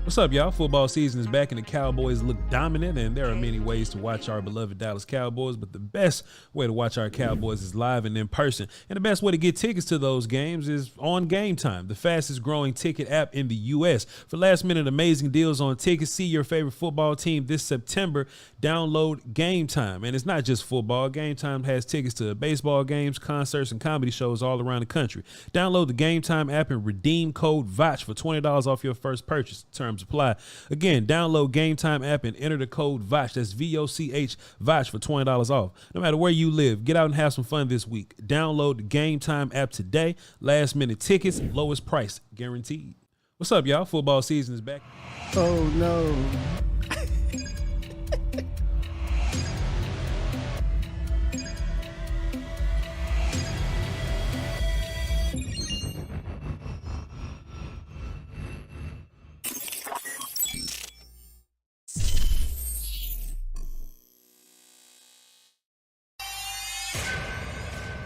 What's up, y'all? Football season is back and the Cowboys look dominant, and there are many ways to watch our beloved Dallas Cowboys, but the best way to watch our Cowboys is live and in person. And the best way to get tickets to those games is on Game Time, the fastest growing ticket app in the U.S. For last minute amazing deals on tickets, see your favorite football team this September. Download Game Time. And it's not just football. Game Time has tickets to baseball games, concerts, and comedy shows all around the country. Download the Game Time app and redeem code VOCH for $20 off your first purchase. Terms apply. Again, download Game Time app and enter the code VOCH. That's VOCH, VOCH for $20 off. No matter where you live, get out and have some fun this week. Download the Game Time app today. Last minute tickets, lowest price guaranteed. What's up, y'all? Football season is back. Oh no.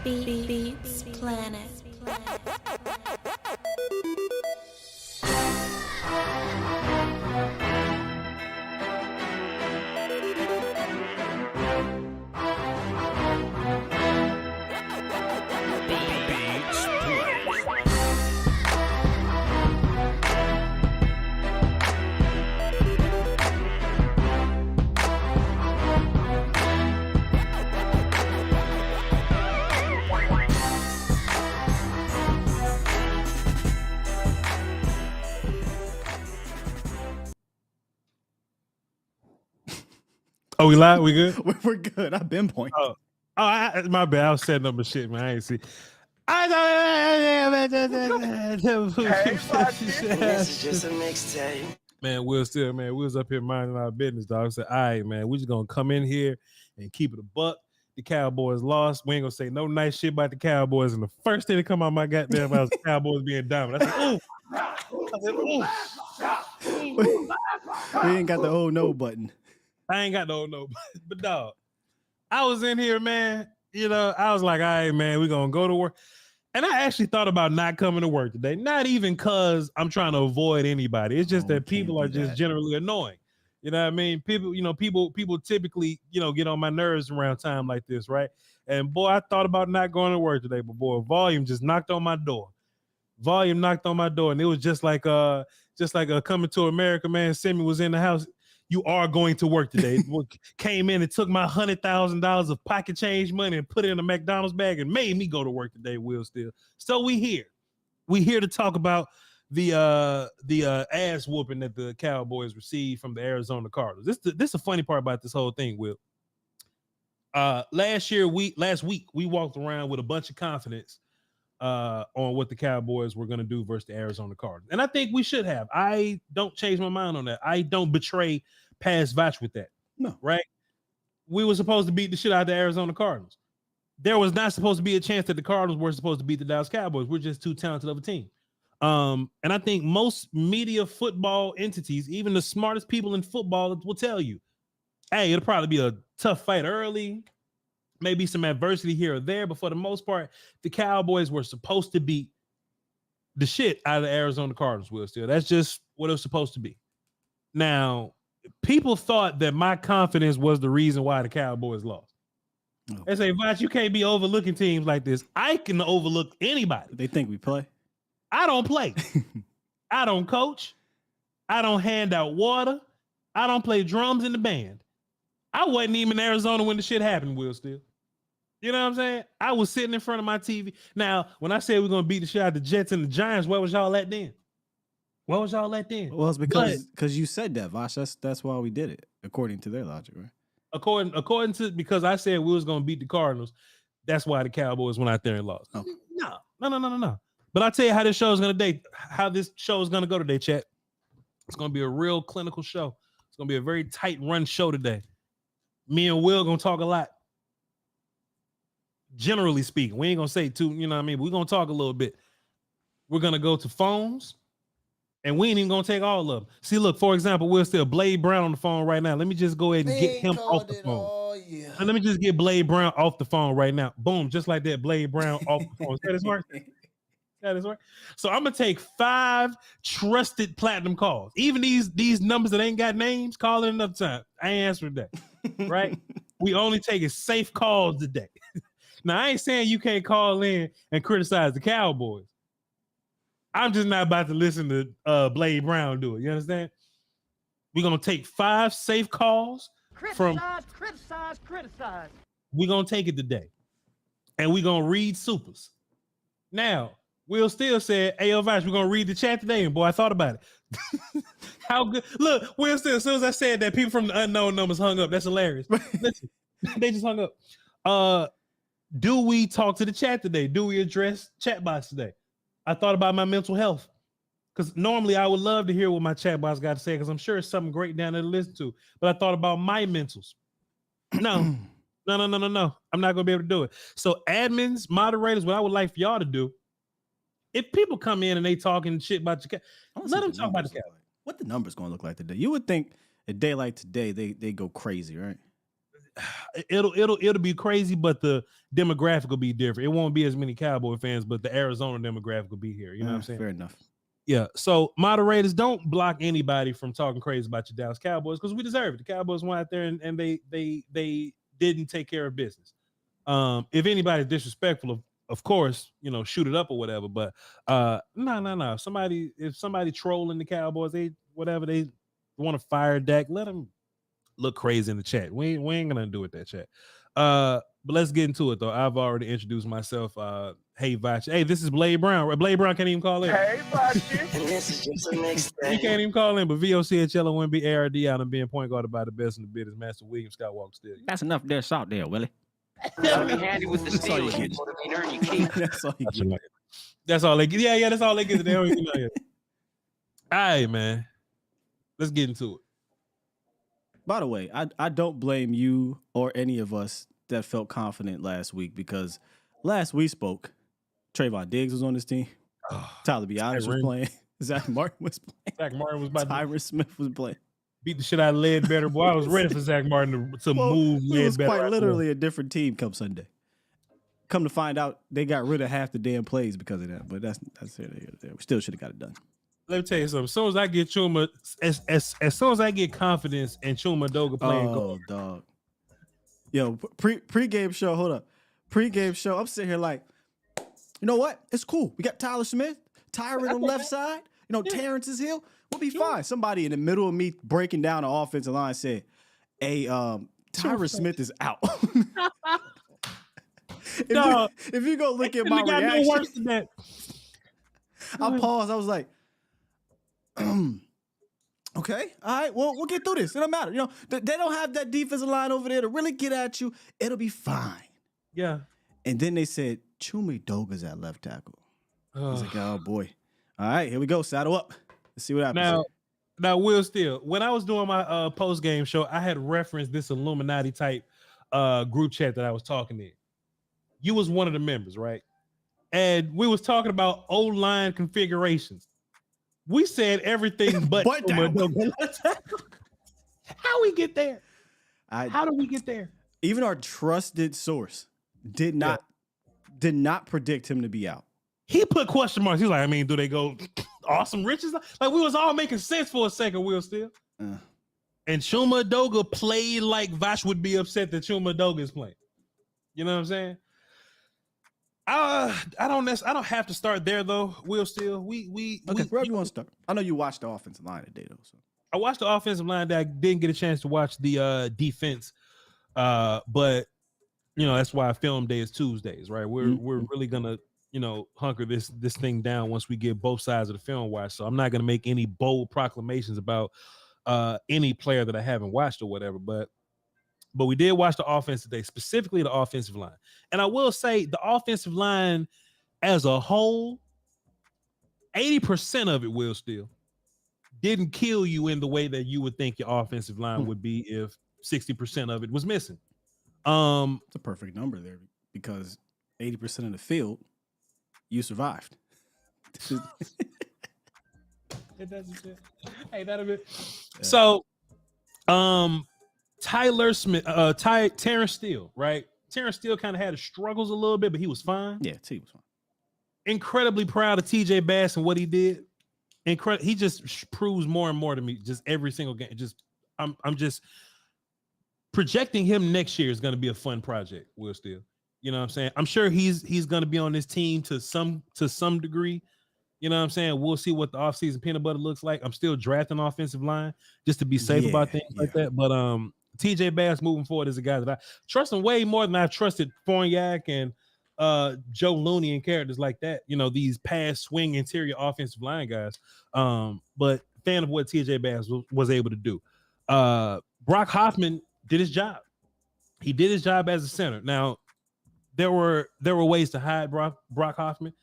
Beats Planet. Oh, we live? We good? We're good. I've been pointing. My bad. I was setting up a shit, man. I ain't see. This is just a mixtape. Man, we was up here minding our business, dog. I said, all right, man, we just gonna come in here and keep it a buck. The Cowboys lost. We ain't gonna say no nice shit about the Cowboys. And the first thing that come out my goddamn mouth was the Cowboys being dominant. I said, ooh. We ain't got the oh no button. I ain't got no, but dog, I was in here, man. You know, I was like, all right, man, we're going to go to work. And I actually thought about not coming to work today. Not even because I'm trying to avoid anybody. It's just that people are just generally annoying. You know what I mean? People typically, get on my nerves around time like this, right? And boy, I thought about not going to work today, but boy, volume just knocked on my door. And it was just like Coming to America, man. Simi was in the house. You are going to work today. Came in and took my $100,000 of pocket change money and put it in a McDonald's bag and made me go to work today, Will Steele. So we here to talk about the ass whooping that the Cowboys received from the Arizona Cardinals. This is the funny part about this whole thing, Will. Last week we walked around with a bunch of confidence on what the Cowboys were going to do versus the Arizona Cardinals. And I think we should have. I don't change my mind on that. I don't betray past Voch with that. No. Right? We were supposed to beat the shit out of the Arizona Cardinals. There was not supposed to be a chance that the Cardinals were supposed to beat the Dallas Cowboys. We're just too talented of a team. And I think most media football entities, even the smartest people in football, will tell you, hey, it'll probably be a tough fight early, maybe some adversity here or there, but for the most part, the Cowboys were supposed to beat the shit out of the Arizona Cardinals, Will Steele. That's just what it was supposed to be. Now, people thought that my confidence was the reason why the Cowboys lost. Oh. They say, Voch, you can't be overlooking teams like this. I can overlook anybody. They think we play. I don't play. I don't coach. I don't hand out water. I don't play drums in the band. I wasn't even in Arizona when the shit happened, Will Steele. You know what I'm saying? I was sitting in front of my TV. Now, when I said we're going to beat the shit out of the Jets and the Giants, where was y'all at then? Well, it's because you said that, Voch. That's why we did it, according to their logic, right? According to, because I said we was going to beat the Cardinals, that's why the Cowboys went out there and lost. Oh. No. But I'll tell you how this show is going to go today, chat. It's going to be a real clinical show. It's going to be a very tight run show today. Me and Will going to talk a lot. Generally speaking, we ain't going to say too, you know what I mean? We're going to talk a little bit. We're going to go to phones, and we ain't even going to take all of them. See, look, for example, we're still Blade Brown on the phone right now. Let me just go ahead and get him off the phone. And let me just get Blade Brown off the phone right now. Boom, just like that, Blade Brown off the phone. Is that his work? That is right. So I'm gonna take 5 trusted platinum calls. Even these numbers that ain't got names, call it another time. I ain't answering that. Right? We only taking safe calls today. Now I ain't saying you can't call in and criticize the Cowboys. I'm just not about to listen to Blade Brown do it. You understand? We're gonna take 5 safe calls Criticize. We're gonna take it today. And we're gonna read supers. Now, Will Steele said, hey, yo, Voch, we're going to read the chat today. And boy, I thought about it. How good. Look, Will Steele, as soon as I said that, people from the unknown numbers hung up. That's hilarious. Listen, they just hung up. Do we talk to the chat today? Do we address chat box today? I thought about my mental health. Because normally I would love to hear what my chat box got to say, because I'm sure it's something great down there to listen to. But I thought about my mentals. No. I'm not going to be able to do it. So admins, moderators, what I would like for y'all to do, if people come in and they talking shit about your let them talk about the cat. What the numbers going to look like today? You would think a day like today, they go crazy, right? It'll be crazy, but the demographic will be different. It won't be as many Cowboy fans, but the Arizona demographic will be here. You know what I'm saying? Fair enough. Yeah. So moderators, don't block anybody from talking crazy about your Dallas Cowboys, because we deserve it. The Cowboys went out there and they didn't take care of business. If anybody's disrespectful, of course, you know, shoot it up or whatever. But no. If somebody trolling the Cowboys, they want to fire Dak, let them look crazy in the chat. We ain't gonna do it that chat. But let's get into it though. I've already introduced myself. Hey Voch. Hey, this is Blade Brown. Blade Brown can't even call in. Hey, Voch. And this is just a mixtape. He can't even call in, but VOC at LOMB ARD out and being point guarded by the best in the business, Master William Skywalker still. That's enough there, shot there, Willie. That'll be handy with the Steele. You earn your keep. That's all you get. That's all they get. Yeah, that's all they get. They don't even know yet. All right, man. Let's get into it. By the way, I don't blame you or any of us that felt confident last week, because last we spoke, Trayvon Diggs was on this team. Tyler Bionis was playing. Zach Martin was playing. Zach Martin was about Tyron Smith was playing. Beat the shit out of Ledbetter. Boy, I was ready for Zach Martin to move Ledbetter. It was quite literally a different team come Sunday. Come to find out, they got rid of half the damn plays because of that. But that's it. We still should have got it done. Let me tell you something. As soon as I get Chuma, as soon as I get confidence in Chuma Doga playing goal, dog. Yo, pre-game show. Hold up. Pre-game show. I'm sitting here like, you know what? It's cool. We got Tyler Smith, Tyron on the left side. You know, Terrence is here. We'll be fine. Somebody in the middle of me breaking down the offensive line said, hey, Tyron Smith is out. If you go look at my reaction, no worse than that. I paused. I was like, okay, all right, well, we'll get through this. It don't matter. You know, they don't have that defensive line over there to really get at you. It'll be fine. Yeah. And then they said, Chuma Doga's at left tackle. I was like, oh, boy. All right, here we go. Saddle up. Let's see what happens. Now, Will Steele, when I was doing my post-game show, I had referenced this Illuminati type group chat that I was talking in. You was one of the members, right? And we was talking about O-line configurations. We said everything but how we get there? How do we get there? Even our trusted source did not predict him to be out. He put question marks. He's like, I mean, do they go awesome riches? Like, we was all making sense for a second, Will Steele. And Chuma Doga played like Voch would be upset that Chuma Doga is playing. You know what I'm saying? I don't have to start there though. Will Steele. Where you want to start? I know you watched the offensive line today though. So I watched the offensive line. That I didn't get a chance to watch the defense. But you know, that's why film day is Tuesdays, right? We're really gonna, you know, hunker this thing down once we get both sides of the film watched. So I'm not gonna make any bold proclamations about any player that I haven't watched or whatever, but we did watch the offense today, specifically the offensive line. And I will say the offensive line as a whole, 80% of it, Will Steele, didn't kill you in the way that you would think your offensive line would be if 60% of it was missing. It's a perfect number there, because 80% of the field, you survived. Hey, that'll be. So, Tyler Smith, Terrence Steele, right? Terrence Steele kind of had his struggles a little bit, but he was fine. Yeah, he was fine. incredibly proud of TJ Bass and what he did. He just proves more and more to me just every single game. I'm just projecting him next year is going to be a fun project. Will Steele, you know what I'm saying? I'm sure he's going to be on this team to some degree. You know what I'm saying? We'll see what the offseason peanut butter looks like. I'm still drafting offensive line just to be safe about things like that. But TJ Bass moving forward is a guy that I trust him way more than I've trusted Fournier and Joe Looney and characters like that. You know, these pass swing interior offensive line guys. But fan of what TJ Bass was able to do. Brock Hoffman did his job. He did his job as a center. Now, there were ways to hide Brock Hoffman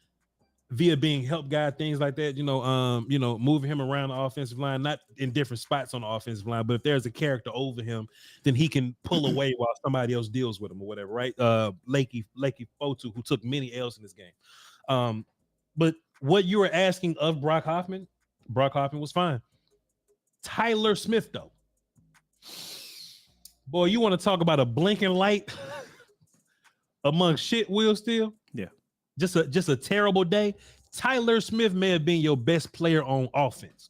via being help guy, things like that, moving him around the offensive line, not in different spots on the offensive line, but if there's a character over him, then he can pull away while somebody else deals with him or whatever, right? Lakey Fotu, who took many L's in this game. But what you were asking of Brock Hoffman was fine. Tyler Smith, though. Boy, you want to talk about a blinking light among shit, Will Steele? Yeah. Just a terrible day. Tyler Smith may have been your best player on offense.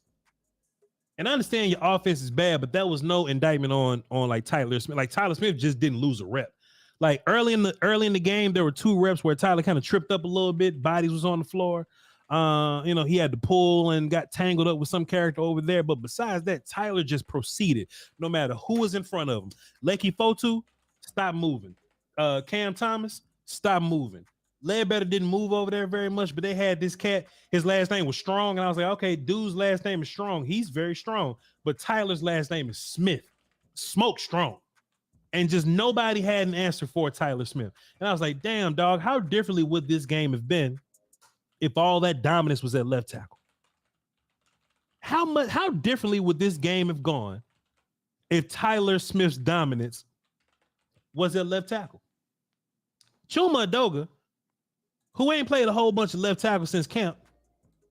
And I understand your offense is bad, but that was no indictment on like Tyler Smith. Like Tyler Smith just didn't lose a rep. Like early in the game, there were 2 reps where Tyler kind of tripped up a little bit. Bodies was on the floor. He had to pull and got tangled up with some character over there. But besides that, Tyler just proceeded no matter who was in front of him. Lakey Fotu, stop moving. Cam Thomas, stop moving. Ledbetter didn't move over there very much, but they had this cat. His last name was Strong, and I was like, okay, dude's last name is Strong. He's very strong, but Tyler's last name is Smith. Smoke Strong. And just nobody had an answer for Tyler Smith. And I was like, damn, dog, how differently would this game have been if all that dominance was at left tackle? How differently would this game have gone if Tyler Smith's dominance was at left tackle? Chuma Edoga, who ain't played a whole bunch of left tackle since camp,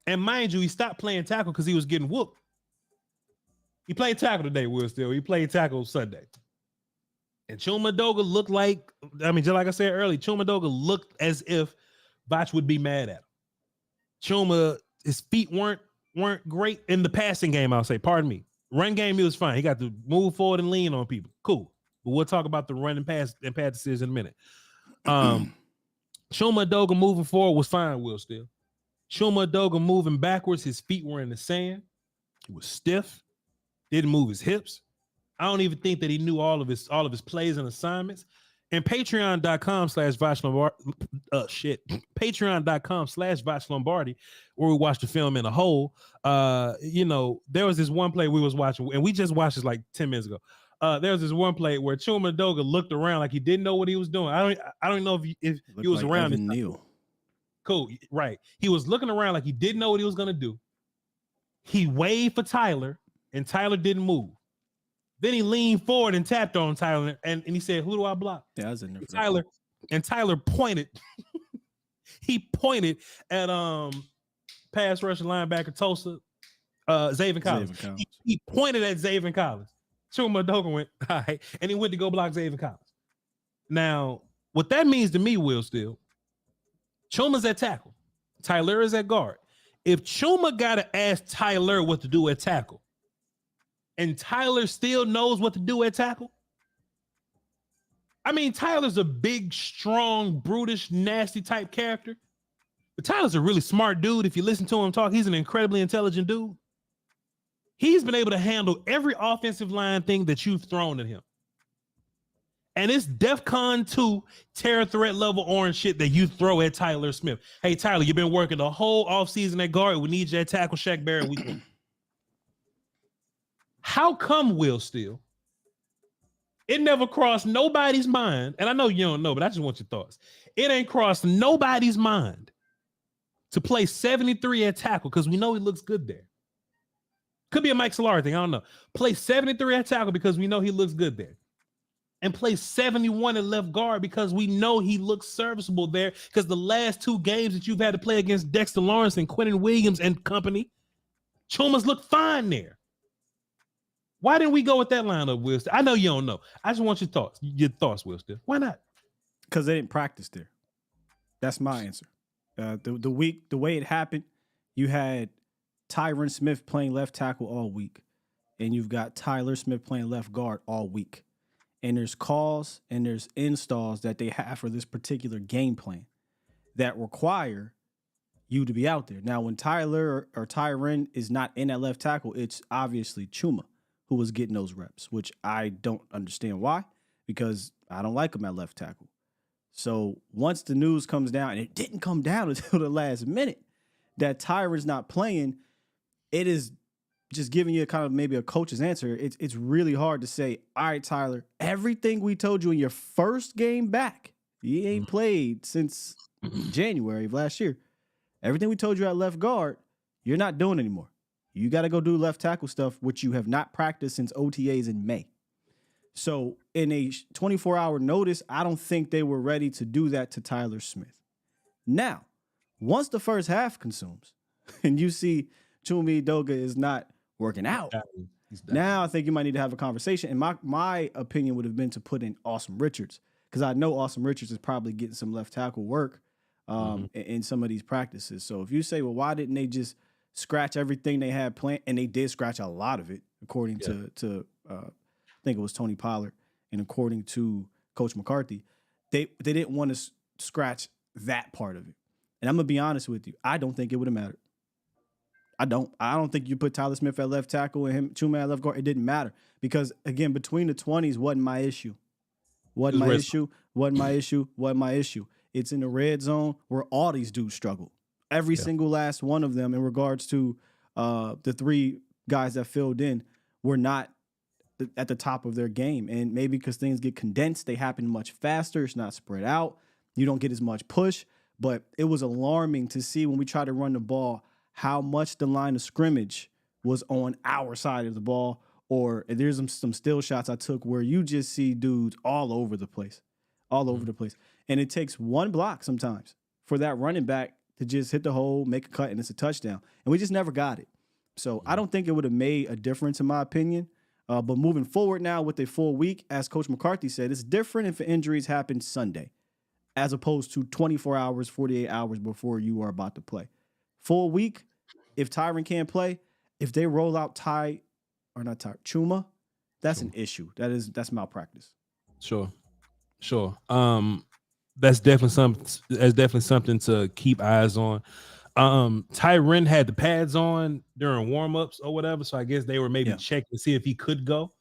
and mind you, he stopped playing tackle because he was getting whooped. He played tackle today, Will Steele. He played tackle Sunday. And Chuma Edoga looked like, just like I said earlier, Chuma Edoga looked as if Voch would be mad at him. Chuma, his feet weren't great in the passing game, I'll say. Pardon me. Run game, he was fine. He got to move forward and lean on people. Cool. But we'll talk about the run and pass decisions in a minute. Chuma Edoga moving forward was fine, Will Steele. Chuma Edoga moving backwards, his feet were in the sand. He was stiff, didn't move his hips. I don't even think that he knew all of his plays and assignments. And patreon.com/Voch Lombardi, patreon.com/Voch Lombardi, where we watched the film in a whole. There was this one play we was watching, and we just watched this like 10 minutes ago. There was this one play where Chuma Edoga looked around like he didn't know what he was doing. I don't know if he was like around. Evan Neal. Cool, right. He was looking around like he didn't know what he was gonna do. He waved for Tyler, and Tyler didn't move. Then he leaned forward and tapped on Tyler, and he said, "Who do I block?" Yeah, I was in there. Tyler pointed. He pointed at pass rusher linebacker Tulsa, Zaven Collins. He pointed at Zaven Collins. Chuma Edoga went, all right, and he went to go block Zaven Collins. Now, what that means to me, Will Steele, Chuma's at tackle. Tyler is at guard. If Chuma got to ask Tyler what to do at tackle, and Tyler still knows what to do at tackle, Tyler's a big, strong, brutish, nasty type character, but Tyler's a really smart dude. If you listen to him talk, he's an incredibly intelligent dude. He's been able to handle every offensive line thing that you've thrown at him. And it's DEFCON 2 terror threat level orange shit that you throw at Tyler Smith. Hey, Tyler, you've been working the whole offseason at guard. We need you at tackle, Shaq Barrett. How come, Will Steele, it never crossed nobody's mind, and I know you don't know, but I just want your thoughts. It ain't crossed nobody's mind to play 73 at tackle because we know he looks good there. Could be a Mike Solari thing, I don't know. Play 73 at tackle because we know he looks good there. And play 71 at left guard because we know he looks serviceable there because the last 2 games that you've had to play against Dexter Lawrence and Quentin Williams and company, Chuma's looked fine there. Why didn't we go with that lineup, Will Steele? I know you don't know. I just want your thoughts. Will Steele. Why not? Because they didn't practice there. That's my answer. The way it happened, you had Tyron Smith playing left tackle all week, and you've got Tyler Smith playing left guard all week. And there's calls and there's installs that they have for this particular game plan that require you to be out there. Now, when Tyler or Tyron is not in at left tackle, it's obviously Chuma who was getting those reps, which I don't understand why, because I don't like him at left tackle. So once the news comes down, and it didn't come down until the last minute, that Tyron's not playing, it is just giving you a kind of maybe a coach's answer. It's really hard to say, all right, Tyler, everything we told you in your first game back, you ain't played since January of last year. Everything we told you at left guard, you're not doing anymore. You got to go do left tackle stuff, which you have not practiced since OTAs in May. So in a 24-hour notice, I don't think they were ready to do that to Tyler Smith. Now, once the first half consumes and you see Chuma Edoga is not working out, now I think you might need to have a conversation. And my opinion would have been to put in Awesome Richards, because I know Awesome Richards is probably getting some left tackle work in some of these practices. So if you say, well, why didn't they just scratch everything they had planned? And they did scratch a lot of it, according to I think it was Tony Pollard, and according to Coach McCarthy, they didn't want to scratch that part of it. And I'm gonna be honest with you, I don't think it would have mattered. I don't think you put Tyler Smith at left tackle and him Chuma at left guard. It didn't matter, because again, between the 20s wasn't my issue. Wasn't my issue. It's in the red zone where all these dudes struggle. Every single last one of them, in regards to the three guys that filled in, were not at the top of their game. And maybe because things get condensed, they happen much faster. It's not spread out. You don't get as much push. But it was alarming to see when we tried to run the ball how much the line of scrimmage was on our side of the ball. Or there's some still shots I took where you just see dudes all over the place. And it takes one block sometimes for that running back to just hit the hole, make a cut, and it's a touchdown. And we just never got it. So I don't think it would have made a difference, in my opinion. But moving forward now with a full week, as Coach McCarthy said, it's different if injuries happen Sunday as opposed to 24 hours, 48 hours before you are about to play. Full week, if Tyron can't play, if they roll out Chuma, that's an issue. That's malpractice. Sure. That's definitely something to keep eyes on. Tyron had the pads on during warmups or whatever, so I guess they were maybe checking to see if he could go.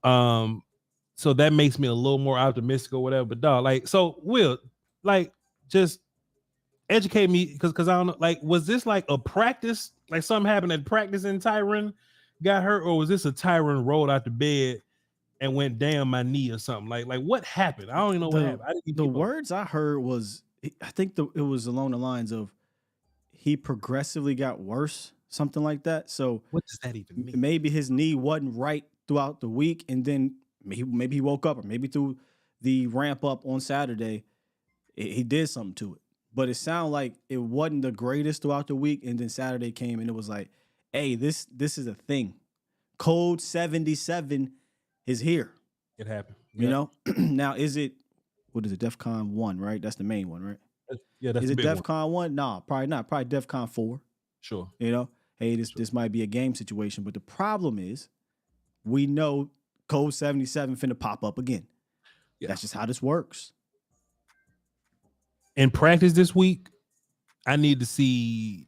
So that makes me a little more optimistic or whatever. But dog, so Will, just educate me, because I don't know. Was this like a practice? Like something happened at practice and Tyron got hurt, or was this a Tyron rolled out the bed and went down my knee or something? Like what happened? I don't even know what happened. The words I heard was, I think it was along the lines of, he progressively got worse, something like that. So what does that even mean? Maybe his knee wasn't right throughout the week, and then maybe he woke up, or maybe through the ramp up on Saturday, he did something to it. But it sounded like it wasn't the greatest throughout the week, and then Saturday came and it was like, hey, this is a thing. Code 77 is here. It happened. You know? Now, what is it, DEFCON 1, right? That's the main one, right? Yeah, that's is it DEFCON 1? 1? No, probably not. Probably DEFCON 4. Sure. You know, hey, this might be a game situation, but the problem is, we know Code 77 finna pop up again. Yeah. That's just how this works. In practice this week, I need to see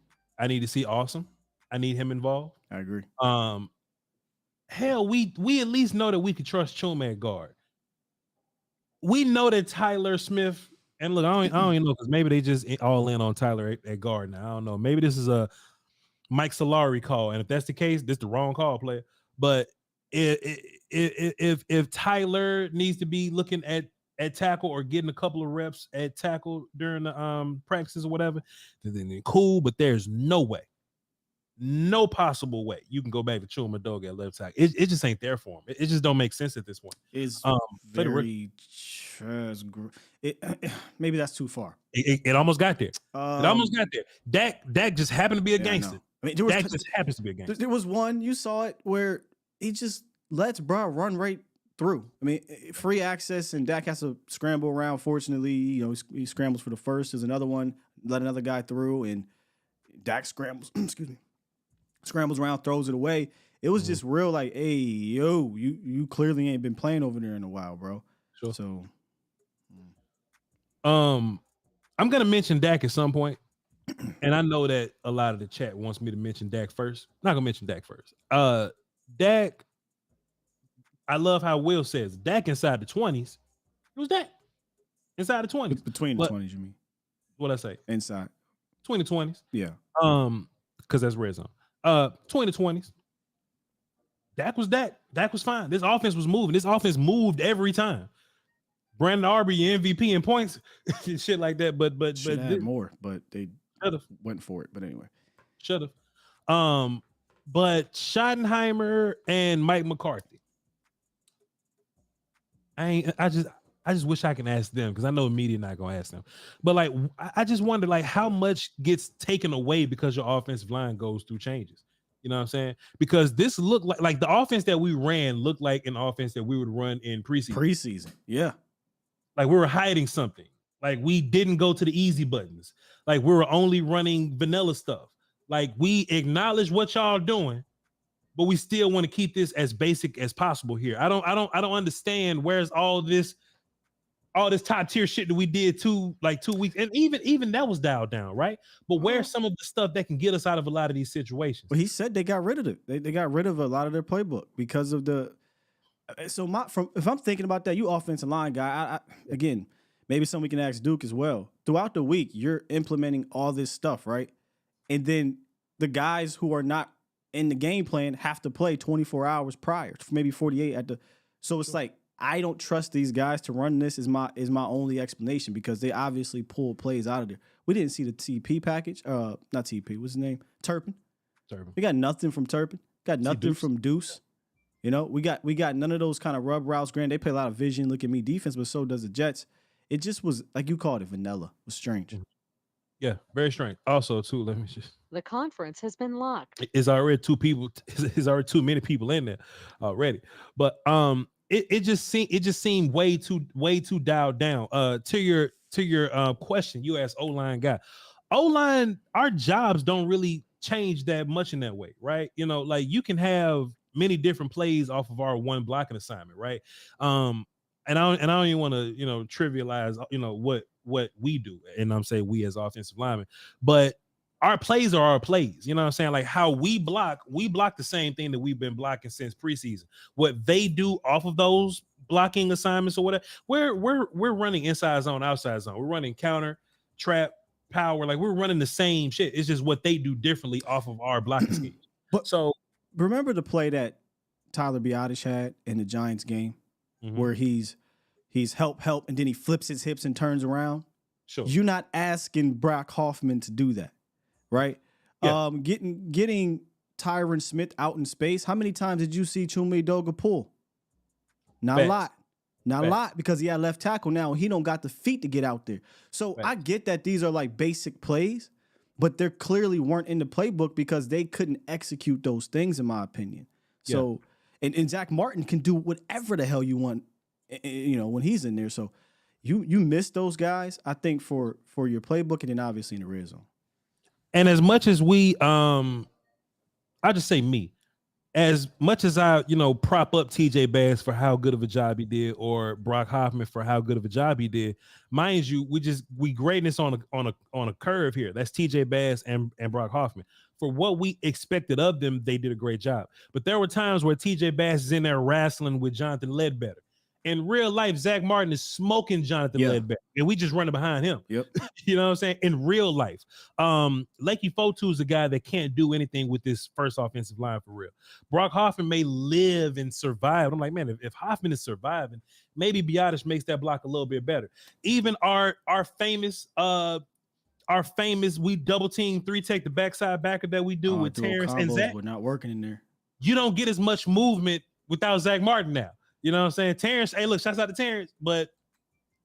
Awesome. I need him involved. I agree. Hell, we at least know that we could trust Chuma at guard. We know that Tyler Smith, and look, I don't even know, because maybe they just all in on Tyler at guard now. I don't know. Maybe this is a Mike Solari call, and if that's the case, this is the wrong call, player. But if Tyler needs to be looking at tackle or getting a couple of reps at tackle during the practices or whatever, then cool. But there's no possible way you can go back to Chuma Edoga at left tackle. It just ain't there for him. It just don't make sense at this point. It's maybe that's too far. It almost got there. It almost got there. Dak just happened to be a gangster. Dak just happens to be a gangster. There was one, you saw it, where he just lets bro run right through. I mean, free access, and Dak has to scramble around. Fortunately, he scrambles for the first. There's another one, let another guy through, and Dak scrambles. Excuse me, scrambles around, throws it away. It was just real like, hey, yo, you clearly ain't been playing over there in a while, bro. Sure. So, I'm gonna mention Dak at some point, and I know that a lot of the chat wants me to mention Dak first. I'm not gonna mention Dak first. Dak, I love how Will says Dak inside the 20s. It was Dak inside the 20s. Between the 20s, you mean? What I say? Inside. 2020s. Yeah. Because that's red zone. 2020s. Dak was Dak. Dak was fine. This offense was moving. This offense moved every time. Brandon Aubrey, MVP in points, shit like that. But should have had more, but they went for it. But anyway, should have. But Schottenheimer and Mike McCarthy. I just wish I can ask them, because I know the media not gonna ask them. But like, I just wonder like how much gets taken away because your offensive line goes through changes. You know what I'm saying? Because this looked like the offense that we ran looked like an offense that we would run in preseason. Yeah. Like we were hiding something. Like we didn't go to the easy buttons. Like we were only running vanilla stuff. Like we acknowledge what y'all doing, but we still want to keep this as basic as possible here. I don't understand where's all this top tier shit that we did 2 weeks, and even that was dialed down, right? But where's some of the stuff that can get us out of a lot of these situations? Well, he said they got rid of it. They got rid of a lot of their playbook because of the. So if I'm thinking about that, you offensive line guy, again, maybe something we can ask Duke as well. Throughout the week, you're implementing all this stuff, right? And then the guys who are not in the game plan have to play 24 hours prior, maybe 48 at the. So it's like, I don't trust these guys to run this is my only explanation, because they obviously pulled plays out of there. We didn't see the TP package. Not TP. What's his name? Turpin. We got nothing from Turpin. Got nothing from Deuce. You know, we got none of those kind of rub routes. Granted, they play a lot of vision, look at me defense, but so does the Jets. It just was, like you called it, vanilla. It was strange. Yeah, very strange. Also, too, let me just. The conference has been locked. It's already 2 people. It's already too many people in there already. But it just seemed way too dialed down. To your question, you asked O-line guy. O-line, our jobs don't really change that much in that way, right? You know, like you can have many different plays off of our one blocking assignment, right? And I don't even want to, trivialize, what we do, and I'm saying we as offensive linemen, but our plays are our plays. You know what I'm saying? Like how we block the same thing that we've been blocking since preseason. What they do off of those blocking assignments or whatever, we're running inside zone, outside zone. We're running counter, trap, power. Like we're running the same shit. It's just what they do differently off of our blocking scheme. But so remember the play that Tyler Biadasz had in the Giants game, where he's help, and then he flips his hips and turns around. Sure. You're not asking Brock Hoffman to do that, right? Yeah. Getting Tyron Smith out in space. How many times did you see Chuma Edoga pull? Not a lot. Not a lot, because he had left tackle now, and he don't got the feet to get out there. So I get that these are like basic plays, but they clearly weren't in the playbook because they couldn't execute those things, in my opinion. So, and Zach Martin can do whatever the hell you want, when he's in there. So you miss those guys, I think, for your playbook, and then obviously in the red zone. And as much as we, I'll just say me, as much as I, prop up TJ Bass for how good of a job he did, or Brock Hoffman for how good of a job he did, mind you, we grading this on a curve here. That's TJ Bass and Brock Hoffman. For what we expected of them, they did a great job. But there were times where TJ Bass is in there wrestling with Jonathan Ledbetter. In real life, Zach Martin is smoking Jonathan Ledbetter, and we just running behind him. Yep. You know what I'm saying? In real life, Lakey Fotu is a guy that can't do anything with this first offensive line for real. Brock Hoffman may live and survive. I'm like, man, if Hoffman is surviving, maybe Biadasz makes that block a little bit better. Even our famous we double team 3-tech the backside backer that we do with Terrence and Zach. We're not working in there. You don't get as much movement without Zach Martin now. You know what I'm saying? Terrence, hey, look, shouts out to Terrence, but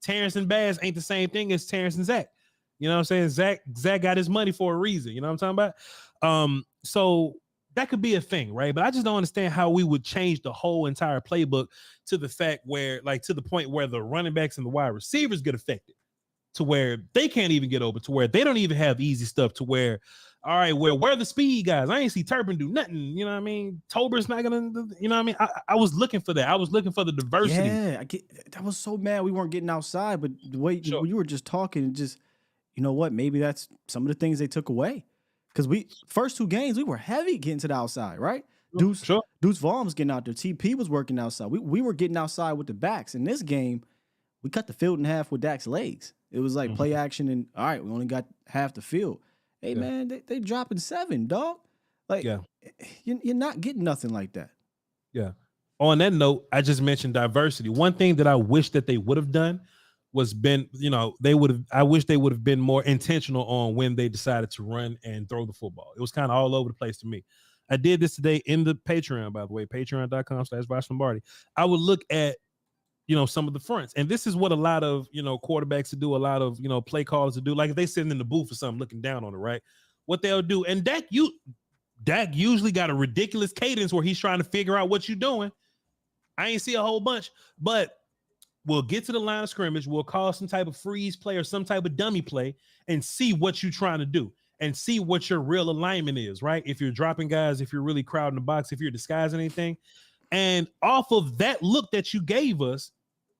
Terrence and Bass ain't the same thing as Terrence and Zach. You know what I'm saying? Zach got his money for a reason. You know what I'm talking about? So that could be a thing, right? But I just don't understand how we would change the whole entire playbook to the fact where, like, to the point where the running backs and the wide receivers get affected. to where they can't even get open, to where they don't even have easy stuff, to where, all right, where are the speed guys? I ain't see Turpin do nothing. You know what I mean? Tolbert's not gonna, you know what I mean? I was looking for that. I was looking for the diversity. Yeah, I was so mad we weren't getting outside, but the way you were just talking, just, you know what? Maybe that's some of the things they took away. Because first 2 games, we were heavy getting to the outside, right? Deuce Vaughn was getting out there. TP was working outside. We were getting outside with the backs. In this game, we cut the field in half with Dak's legs. It was like play action, and all right, we only got half the field. Hey, man, they dropping 7, dog. Like, you're not getting nothing like that. Yeah. On that note, I just mentioned diversity. One thing that I wish that they would have done was I wish they would have been more intentional on when they decided to run and throw the football. It was kind of all over the place to me. I did this today in the Patreon, by the way, patreon.com/Voch Lombardi. I would look at, some of the fronts. And this is what a lot of, quarterbacks do, a lot of, play callers to do. Like if they sitting in the booth or something looking down on it, right? What they'll do. And Dak usually got a ridiculous cadence where he's trying to figure out what you're doing. I ain't see a whole bunch, but we'll get to the line of scrimmage. We'll call some type of freeze play or some type of dummy play and see what you're trying to do and see what your real alignment is, right? If you're dropping guys, if you're really crowding the box, if you're disguising anything. And off of that look that you gave us,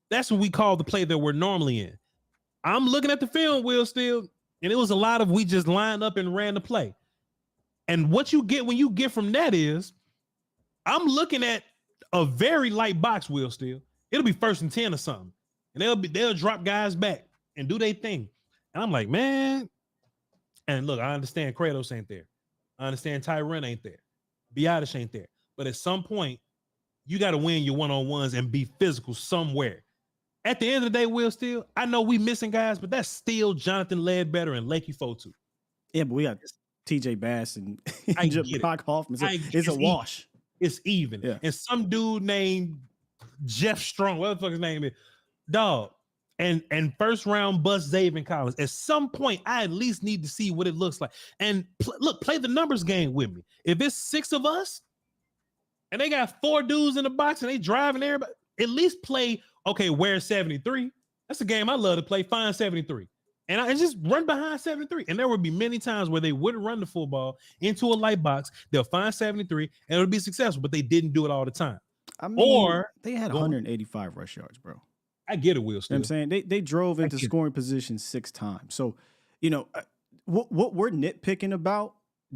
that's what we call the play that we're normally in. I'm looking at the film, Will Steele, and it was a lot of we just lined up and ran the play. And what you get when you get from that is, I'm looking at a very light box, Will Steele. It'll be 1st and 10 or something. And they'll drop guys back and do their thing. And I'm like, man. And look, I understand Kratos ain't there. I understand Tyron ain't there. Biotish ain't there. But at some point, you got to win your one-on-ones and be physical somewhere. At the end of the day, Will Steele, I know we missing guys, but that's still Jonathan Ledbetter and Lakey Fotu. Yeah, but we got TJ Bass and Brock Hoffman. It's a wash. It's even. Yeah. And some dude named Jeff Strong, what the fuck his name is, dog. And first round bust Zaven Collins. At some point, I at least need to see what it looks like. And play the numbers game with me. If it's 6 of us, and they got 4 dudes in the box, and they driving everybody, at least play. Okay, where's 73? That's a game I love to play. Find 73. And I just run behind 73. And there would be many times where they wouldn't run the football into a light box. They'll find 73 and it'll be successful, but they didn't do it all the time. I mean, they had 185 rush yards, bro. I get it, Will. Still. You know what I'm saying? They drove into scoring position 6 times. So, what we're nitpicking about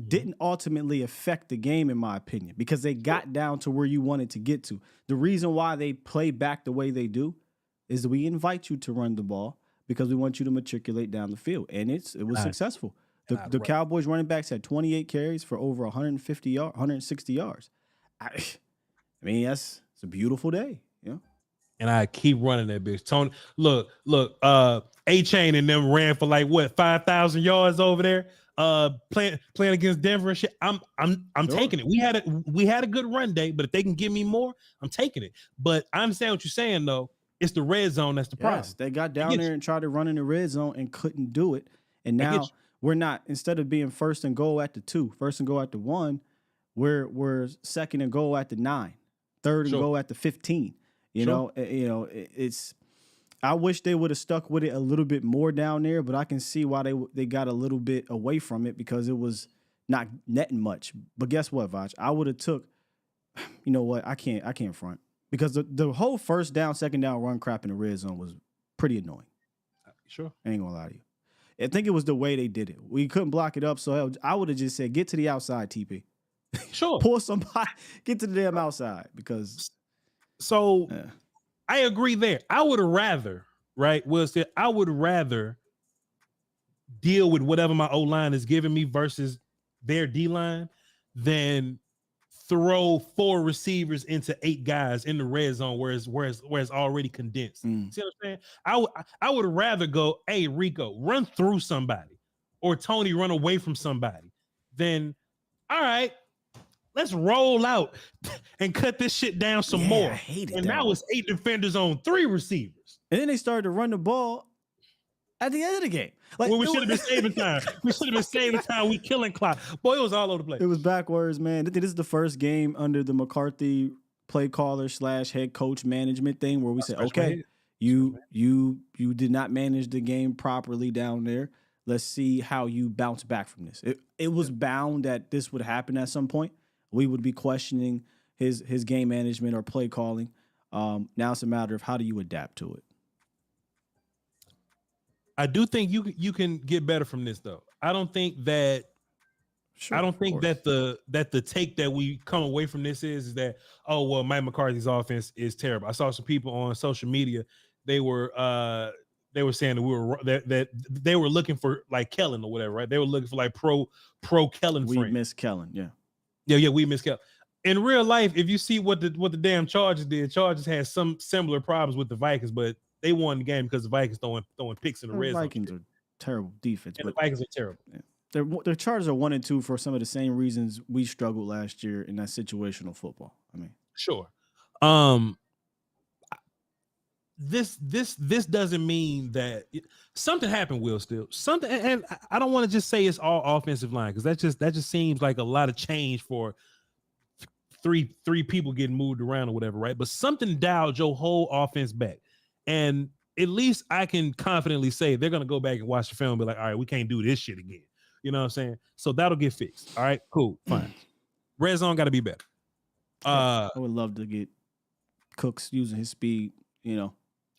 didn't ultimately affect the game, in my opinion, because they got down to where you wanted to get to. The reason why they play back the way they do is that we invite you to run the ball because we want you to matriculate down the field. And it was successful. The Cowboys running backs had 28 carries for over 160 yards. I mean, it's a beautiful day, And I keep running that bitch. Tony, look, A-Chain and them ran for 5,000 yards over there. Playing against Denver and shit. I'm taking it. We had a good run day, but if they can give me more, I'm taking it. But I understand what you're saying though. It's the red zone that's the problem. They got down there and tried to run in the red zone and couldn't do it. And now we're not, instead of being 1st and goal at the 2, 1st and goal at the 1, we're 2nd and goal at the 9, 3rd and goal at the 15. It's. I wish they would have stuck with it a little bit more down there, but I can see why they got a little bit away from it because it was not netting much. But guess what, Voch? I would have took. You know what? I can't front because the whole 1st down, 2nd down run crap in the red zone was pretty annoying. Sure, I ain't gonna lie to you. I think it was the way they did it. We couldn't block it up, so I would have just said, "Get to the outside, TP." Sure, pull somebody, get to the damn outside because. So. Yeah. I agree there. I would rather, right, Will said, I would rather deal with whatever my O-line is giving me versus their D-line than throw 4 receivers into 8 guys in the red zone where it's already condensed. See what I'm saying? I would rather go, hey, Rico, run through somebody or Tony run away from somebody than, all right, let's roll out and cut this shit down some more. I hate it. And now it's 8 defenders on 3 receivers. And then they started to run the ball at the end of the game. Well, we should have been saving time. We should have been saving time. We killing clock. Boy, it was all over the place. It was backwards, man. This is the first game under the McCarthy play caller / head coach management thing where we said, okay, You did not manage the game properly down there. Let's see how you bounce back from this. It was bound that this would happen at some point. We would be questioning his game management or play calling. Now it's a matter of how do you adapt to it. I do think you can get better from this though. I don't think that the take that we come away from this is that, oh well, Mike McCarthy's offense is terrible. I saw some people on social media, they were saying that they were looking for like Kellen or whatever, right? They were looking for like pro Kellen. We miss Kellen, we miss Kellen. In real life, if you see what the damn Chargers did, Chargers had some similar problems with the Vikings, but they won the game because the Vikings throwing picks in the red zone. Vikings are terrible defense, but the Vikings are terrible. Yeah. Their Chargers are 1-2 for some of the same reasons we struggled last year in that situational football. I mean, sure. This doesn't mean that something happened. Will Steele something, and I don't want to just say it's all offensive line because that just seems like a lot of change for three people getting moved around or whatever, right? But something dialed your whole offense back, and at least I can confidently say they're gonna go back and watch the film and be like, all right, we can't do this shit again. You know what I'm saying? So that'll get fixed. All right, cool, fine. Red zone got to be better. I would love to get Cooks using his speed.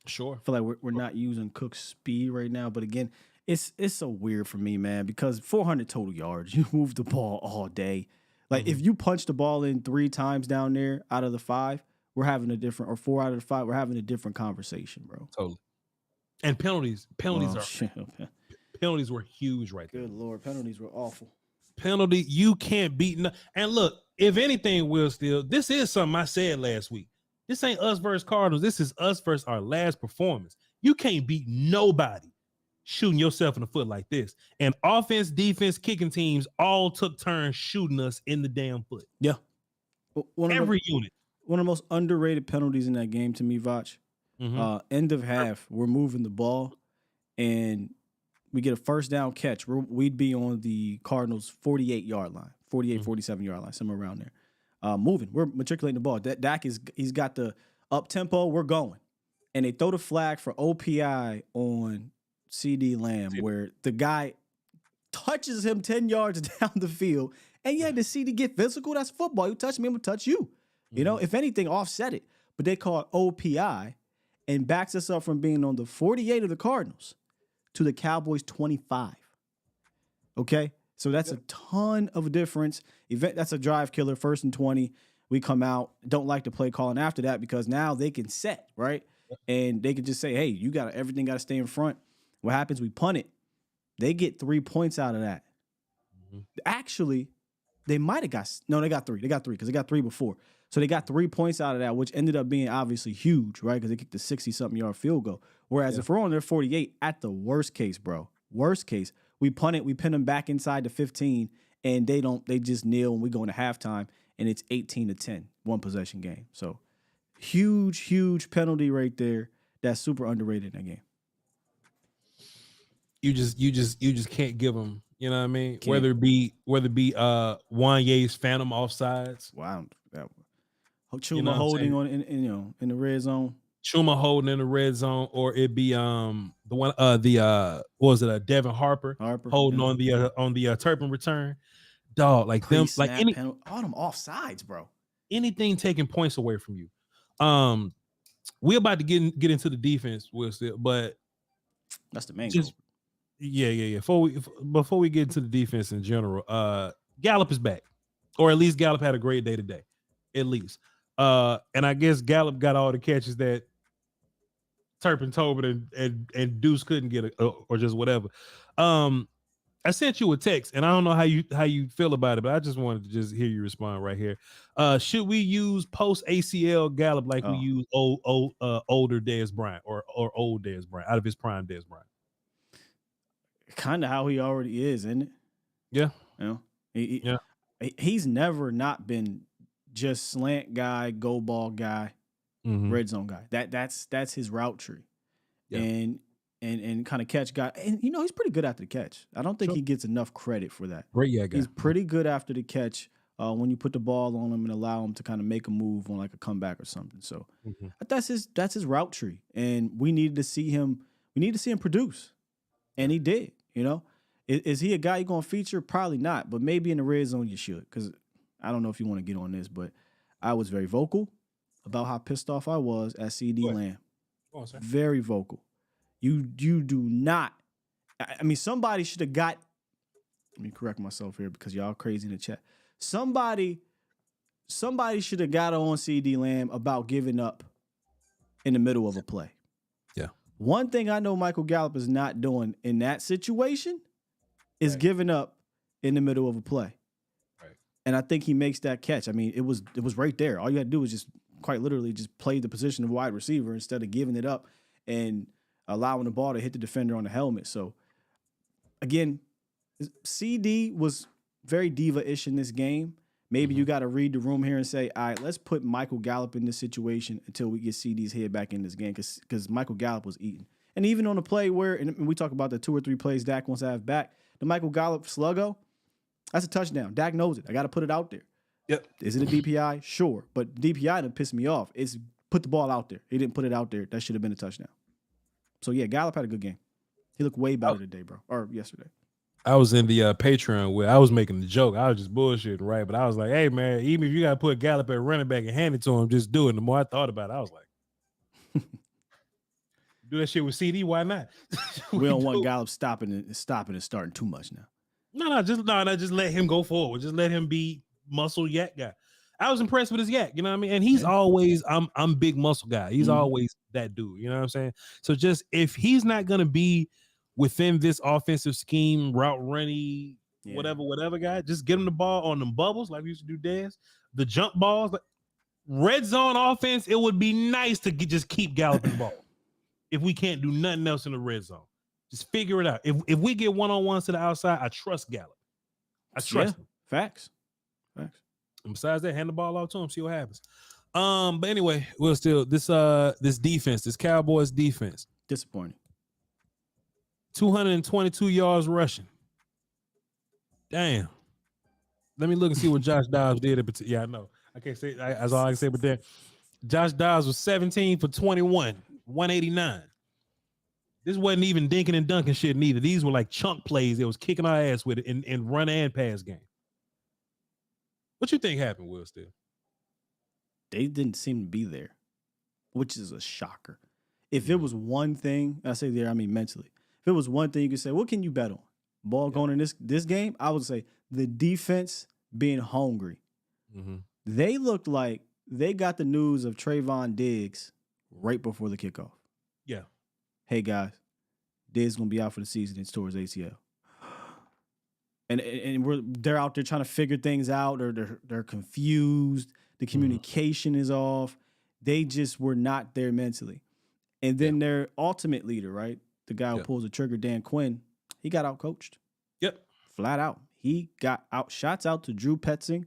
Sure. I feel like we're not using Cook's speed right now, but again, it's so weird for me, man, because 400 total yards, you move the ball all day. Like if you punch the ball in 3 times down there out of the 5, we're having a different, or 4 out of the 5, we're having a different conversation, bro. Totally. And penalties were huge right there. Good Lord, penalties were awful. You can't beat. And look, if anything, Will Steele, this is something I said last week. This ain't us versus Cardinals. This is us versus our last performance. You can't beat nobody shooting yourself in the foot like this. And offense, defense, kicking teams all took turns shooting us in the damn foot. Yeah. Every unit. One of the most underrated penalties in that game to me, Voch. End of half, we're moving the ball, and we get a first down catch. We'd be on the Cardinals' 48-yard line, 47-yard line, somewhere around there. Moving. We're matriculating the ball. Dak he's got the up-tempo. We're going. And they throw the flag for OPI on CD Lamb, where the guy touches him 10 yards down the field. And yeah, the CD get physical. That's football. You touch me, I'm going to touch you. You know, if anything, offset it. But they call it OPI and backs us up from being on the 48 of the Cardinals to the Cowboys 25. Okay? So that's a ton of a difference. That's a drive killer, 1st and 20. We come out, don't like to play calling after that because now they can set, right? And they can just say, hey, everything got to stay in front. What happens? We punt it. They get 3 points out of that. Actually, they might have they got 3. They got 3 because they got 3 before. So they got 3 points out of that, which ended up being obviously huge, right? Because they kicked the 60-something yard field goal. Whereas if we're on their 48, at the worst case, we punt it, we pin them back inside the 15, and they just kneel, and we go into halftime, and it's 18-10, 1-possession game. So huge penalty right there. That's super underrated in that game. You just can't give them. You know what I mean? Whether it be Wanye's phantom offsides. Wow. Chuma holding on in the red zone. Chuma holding in the red zone, or it be the one what was it, Devin Harper holding on the Turpin return. Dog, like them, like all them offsides, bro. Anything taking points away from you. We're about to get into the defense, Will Steele, but that's the main goal. Yeah. Before we get into the defense in general, Gallup is back, or at least Gallup had a great day today, at least. And I guess Gallup got all the catches that Turpin, Tobin, and Deuce couldn't get, or just whatever. I sent you a text, and I don't know how you feel about it, but I just wanted to just hear you respond right here. Should we use post ACL Gallup like we use older Dez Bryant or old Dez Bryant, out of his prime Dez Bryant? Kind of how he already is, isn't it? Yeah. He's never not been just slant guy, go ball guy, red zone guy. That's his route tree. Yeah. And kind of catch guy. And he's pretty good after the catch. I don't think he gets enough credit for that. Great guy. He's pretty good after the catch. when you put the ball on him and allow him to kind of make a move on like a comeback or something. So that's his route tree, and we needed to see him. We need to see him produce, and he did. You know, is he a guy you're gonna feature? Probably not, but maybe in the red zone you should. Because I don't know if you want to get on this, but I was very vocal about how pissed off I was at CD Lamb. Very vocal. You do not. I mean, somebody should have got. Let me correct myself here because y'all crazy in the chat. Somebody should have got on CD Lamb about giving up in the middle of a play. Yeah. One thing I know Michael Gallup is not doing in that situation is giving up in the middle of a play. Right. And I think he makes that catch. I mean, it was right there. All you had to do was just quite literally just play the position of wide receiver instead of giving it up and allowing the ball to hit the defender on the helmet. So again, CD was very diva-ish in this game. Maybe you got to read the room here and say, all right, let's put Michael Gallup in this situation until we get CD's head back in this game because Michael Gallup was eating. And even on the play where, and we talk about the 2 or 3 plays Dak wants to have back, the Michael Gallup sluggo, that's a touchdown. Dak knows it. I got to put it out there. Yep. Is it a DPI? Sure. But DPI didn't piss me off. It's put the ball out there. He didn't put it out there. That should have been a touchdown. So, yeah, Gallup had a good game. He looked way better today, bro, or yesterday. I was in the Patreon where I was making the joke. I was just bullshitting, right? But I was like, hey, man, even if you got to put Gallup at running back and hand it to him, just do it. And the more I thought about it, I was like, do that shit with CD, why not? We don't want Gallup stopping and starting too much now. No, just let him go forward. Just let him be muscle yak guy. I was impressed with his yak, you know what I mean? And he's always, I'm big muscle guy. He's always that dude, you know what I'm saying? So just if he's not gonna be within this offensive scheme, route runny, whatever guy, just get him the ball on them bubbles like we used to do dance, the jump balls, like red zone offense. It would be nice to just keep galloping the ball. If we can't do nothing else in the red zone, just figure it out. If we get one-on-ones to the outside, I trust Gallup. I trust him. Facts. And besides that, hand the ball off to him, see what happens. But anyway, we'll still this defense, this Cowboys defense, disappointing. 222 yards rushing. Damn. Let me look and see what Josh Dobbs did. Yeah, I know. I can't say that's all I can say. But then Josh Dobbs was 17 for 21, 189. This wasn't even dinking and dunking shit neither. These were like chunk plays. It was kicking our ass with it in run and pass game. What you think happened, Will Steele? They didn't seem to be there, which is a shocker. If it was one thing, I say there, I mean mentally. If it was one thing you could say, what can you bet on? Ball going in this game, I would say the defense being hungry. Mm-hmm. They looked like they got the news of Trayvon Diggs right before the kickoff. Yeah. Hey, guys, Diggs going to be out for the season. It's towards ACL. And they're out there trying to figure things out, or they're confused. The communication is off. They just were not there mentally. And then their ultimate leader, right? The guy who pulls the trigger, Dan Quinn, he got out-coached. Yep. Flat out. He got out. Shots out to Drew Petzing.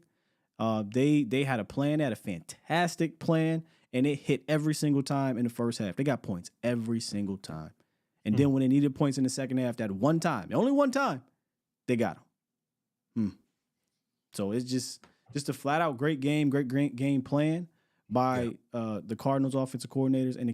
They had a plan. They had a fantastic plan, and it hit every single time in the first half. They got points every single time. And then when they needed points in the second half, that one time, only one time, they got them. So it's just a flat-out great game game plan by the Cardinals offensive coordinators, and the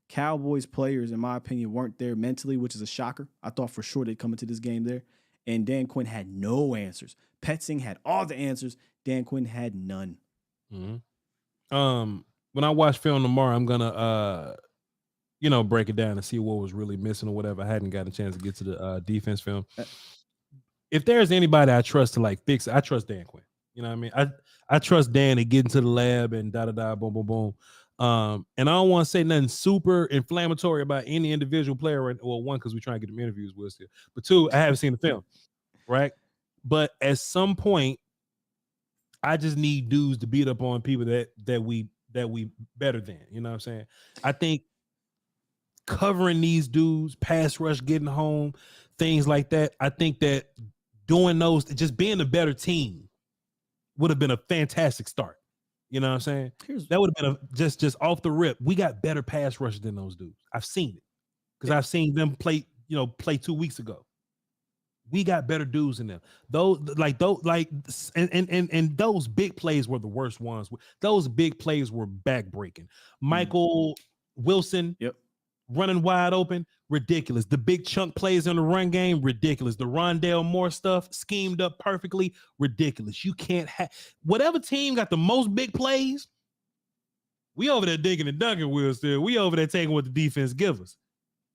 Cowboys players, in my opinion, weren't there mentally, which is a shocker. I thought for sure they'd come into this game there. And Dan Quinn had no answers. Petzing had all the answers. Dan Quinn had none. Mm-hmm. When I watch film tomorrow, I'm gonna break it down and see what was really missing or whatever. I hadn't gotten a chance to get to the defense film. If there's anybody I trust to like fix it, I trust Dan Quinn. You know what I mean? I trust Dan to get into the lab and boom, boom, boom. And I don't want to say nothing super inflammatory about any individual player. Well, one, because we're trying to get them interviews with still. But two, I haven't seen the film, right? But at some point, I just need dudes to beat up on people that we better than. You know what I'm saying? I think covering these dudes, pass rush, getting home, things like that. I think that doing those, just being a better team, would have been a fantastic start. You know what I'm saying? That would have been just off the rip. We got better pass rush than those dudes. I've seen it because I've seen them play 2 weeks ago. We got better dudes than them. Those and those big plays were the worst ones. Those big plays were backbreaking. Michael Wilson, Yep. running wide open, ridiculous. The big chunk plays in the run game, ridiculous. The Rondale Moore stuff schemed up perfectly, ridiculous. You can't have whatever team got the most big plays. We over there digging and dunking, Will still. We over there taking what the defense give us.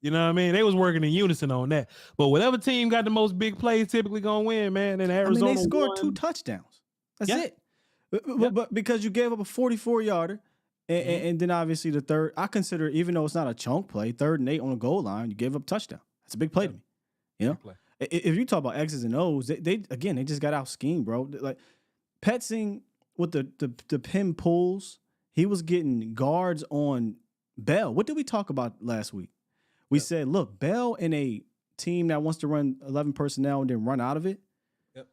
You know what I mean? They was working in unison on that. But whatever team got the most big plays typically gonna win, man. And Arizona they scored won. 2 touchdowns. That's Yeah. it. But because you gave up a 44-yarder, and then obviously the third, I consider, even though it's not a chunk play, 3rd and 8 on the goal line, you gave up a touchdown. That's a big play to me. You know, if you talk about X's and O's, they just got out schemed, bro. Like Petzing with the pin pulls, he was getting guards on Bell. What did we talk about last week? We said, look, Bell in a team that wants to run 11 personnel and then run out of it. Yep.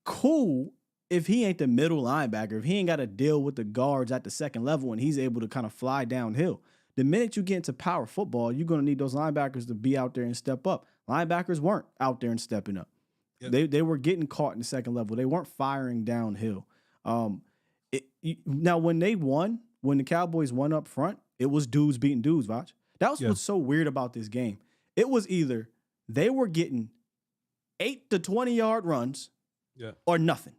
Cool. If he ain't the middle linebacker, if he ain't got to deal with the guards at the second level and he's able to kind of fly downhill, the minute you get into power football, you're going to need those linebackers to be out there and step up. Linebackers weren't out there and stepping up. Yep. They were getting caught in the second level. They weren't firing downhill. Now, when the Cowboys won up front, it was dudes beating dudes, Voch. That was what's so weird about this game. It was either they were getting 8 to 20-yard runs or nothing.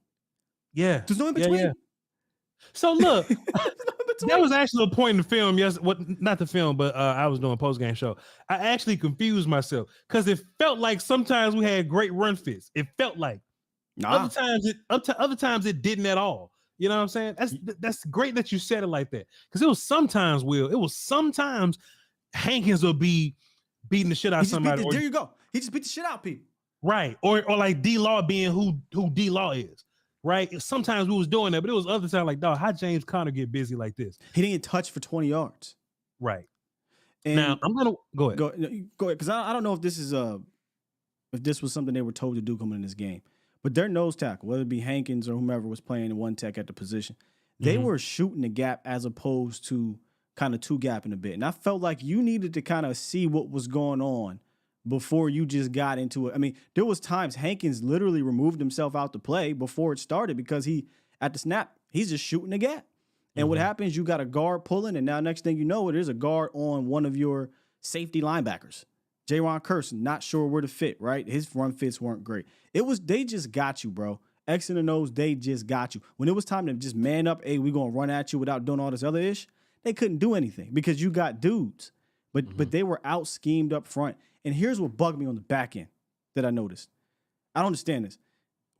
Yeah. There's no in between. Yeah. So look, that was actually a point in the film. Yes, not the film, but I was doing a post-game show. I actually confused myself because it felt like sometimes we had great run fits. It felt like other times it didn't at all. You know what I'm saying? That's great that you said it like that. Because it was sometimes, Hankins will be beating the shit out of somebody. There you go. He just beat the shit out of people. Right. Or like D-Law being who D-Law is. Right. Sometimes we was doing that, but it was other times like, dog, how James Conner get busy like this? He didn't get touched for 20 yards. Right. And now I'm gonna go ahead. Go ahead, because I don't know if this is if this was something they were told to do coming in this game. But their nose tackle, whether it be Hankins or whomever was playing in one tech at the position, they were shooting the gap as opposed to kind of two gapping a bit. And I felt like you needed to kind of see what was going on before you just got into it. I mean, there was times Hankins literally removed himself out the play before it started because at the snap, he's just shooting the gap. And what happens, you got a guard pulling, and now next thing you know, there's a guard on one of your safety linebackers. Jaron Curson, not sure where to fit, right? His run fits weren't great. They just got you, bro. X and O's, they just got you. When it was time to just man up, hey, we're going to run at you without doing all this other ish, they couldn't do anything because you got dudes. But they were out schemed up front. And here's what bugged me on the back end that I noticed. I don't understand this.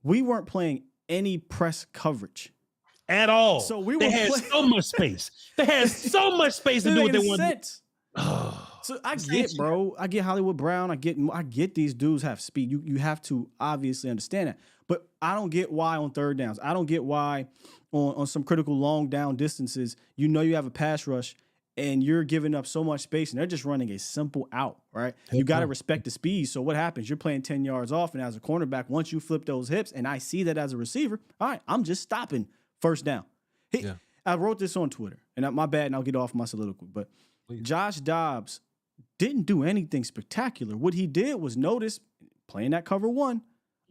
We weren't playing any press coverage. At all. So they had so much space. They had so much space to do what they wanted. So I get, bro. I get Hollywood Brown. I get these dudes have speed. You have to obviously understand that. But I don't get why on third downs. I don't get why on some critical long down distances, you have a pass rush and you're giving up so much space and they're just running a simple out, right? You got to respect the speed. So what happens? You're playing 10 yards off, and as a cornerback, once you flip those hips, and I see that as a receiver, all right, I'm just stopping first down. I wrote this on Twitter, and my bad, and I'll get off my soliloquy, but Josh Dobbs didn't do anything spectacular. What he did was notice, playing that cover one,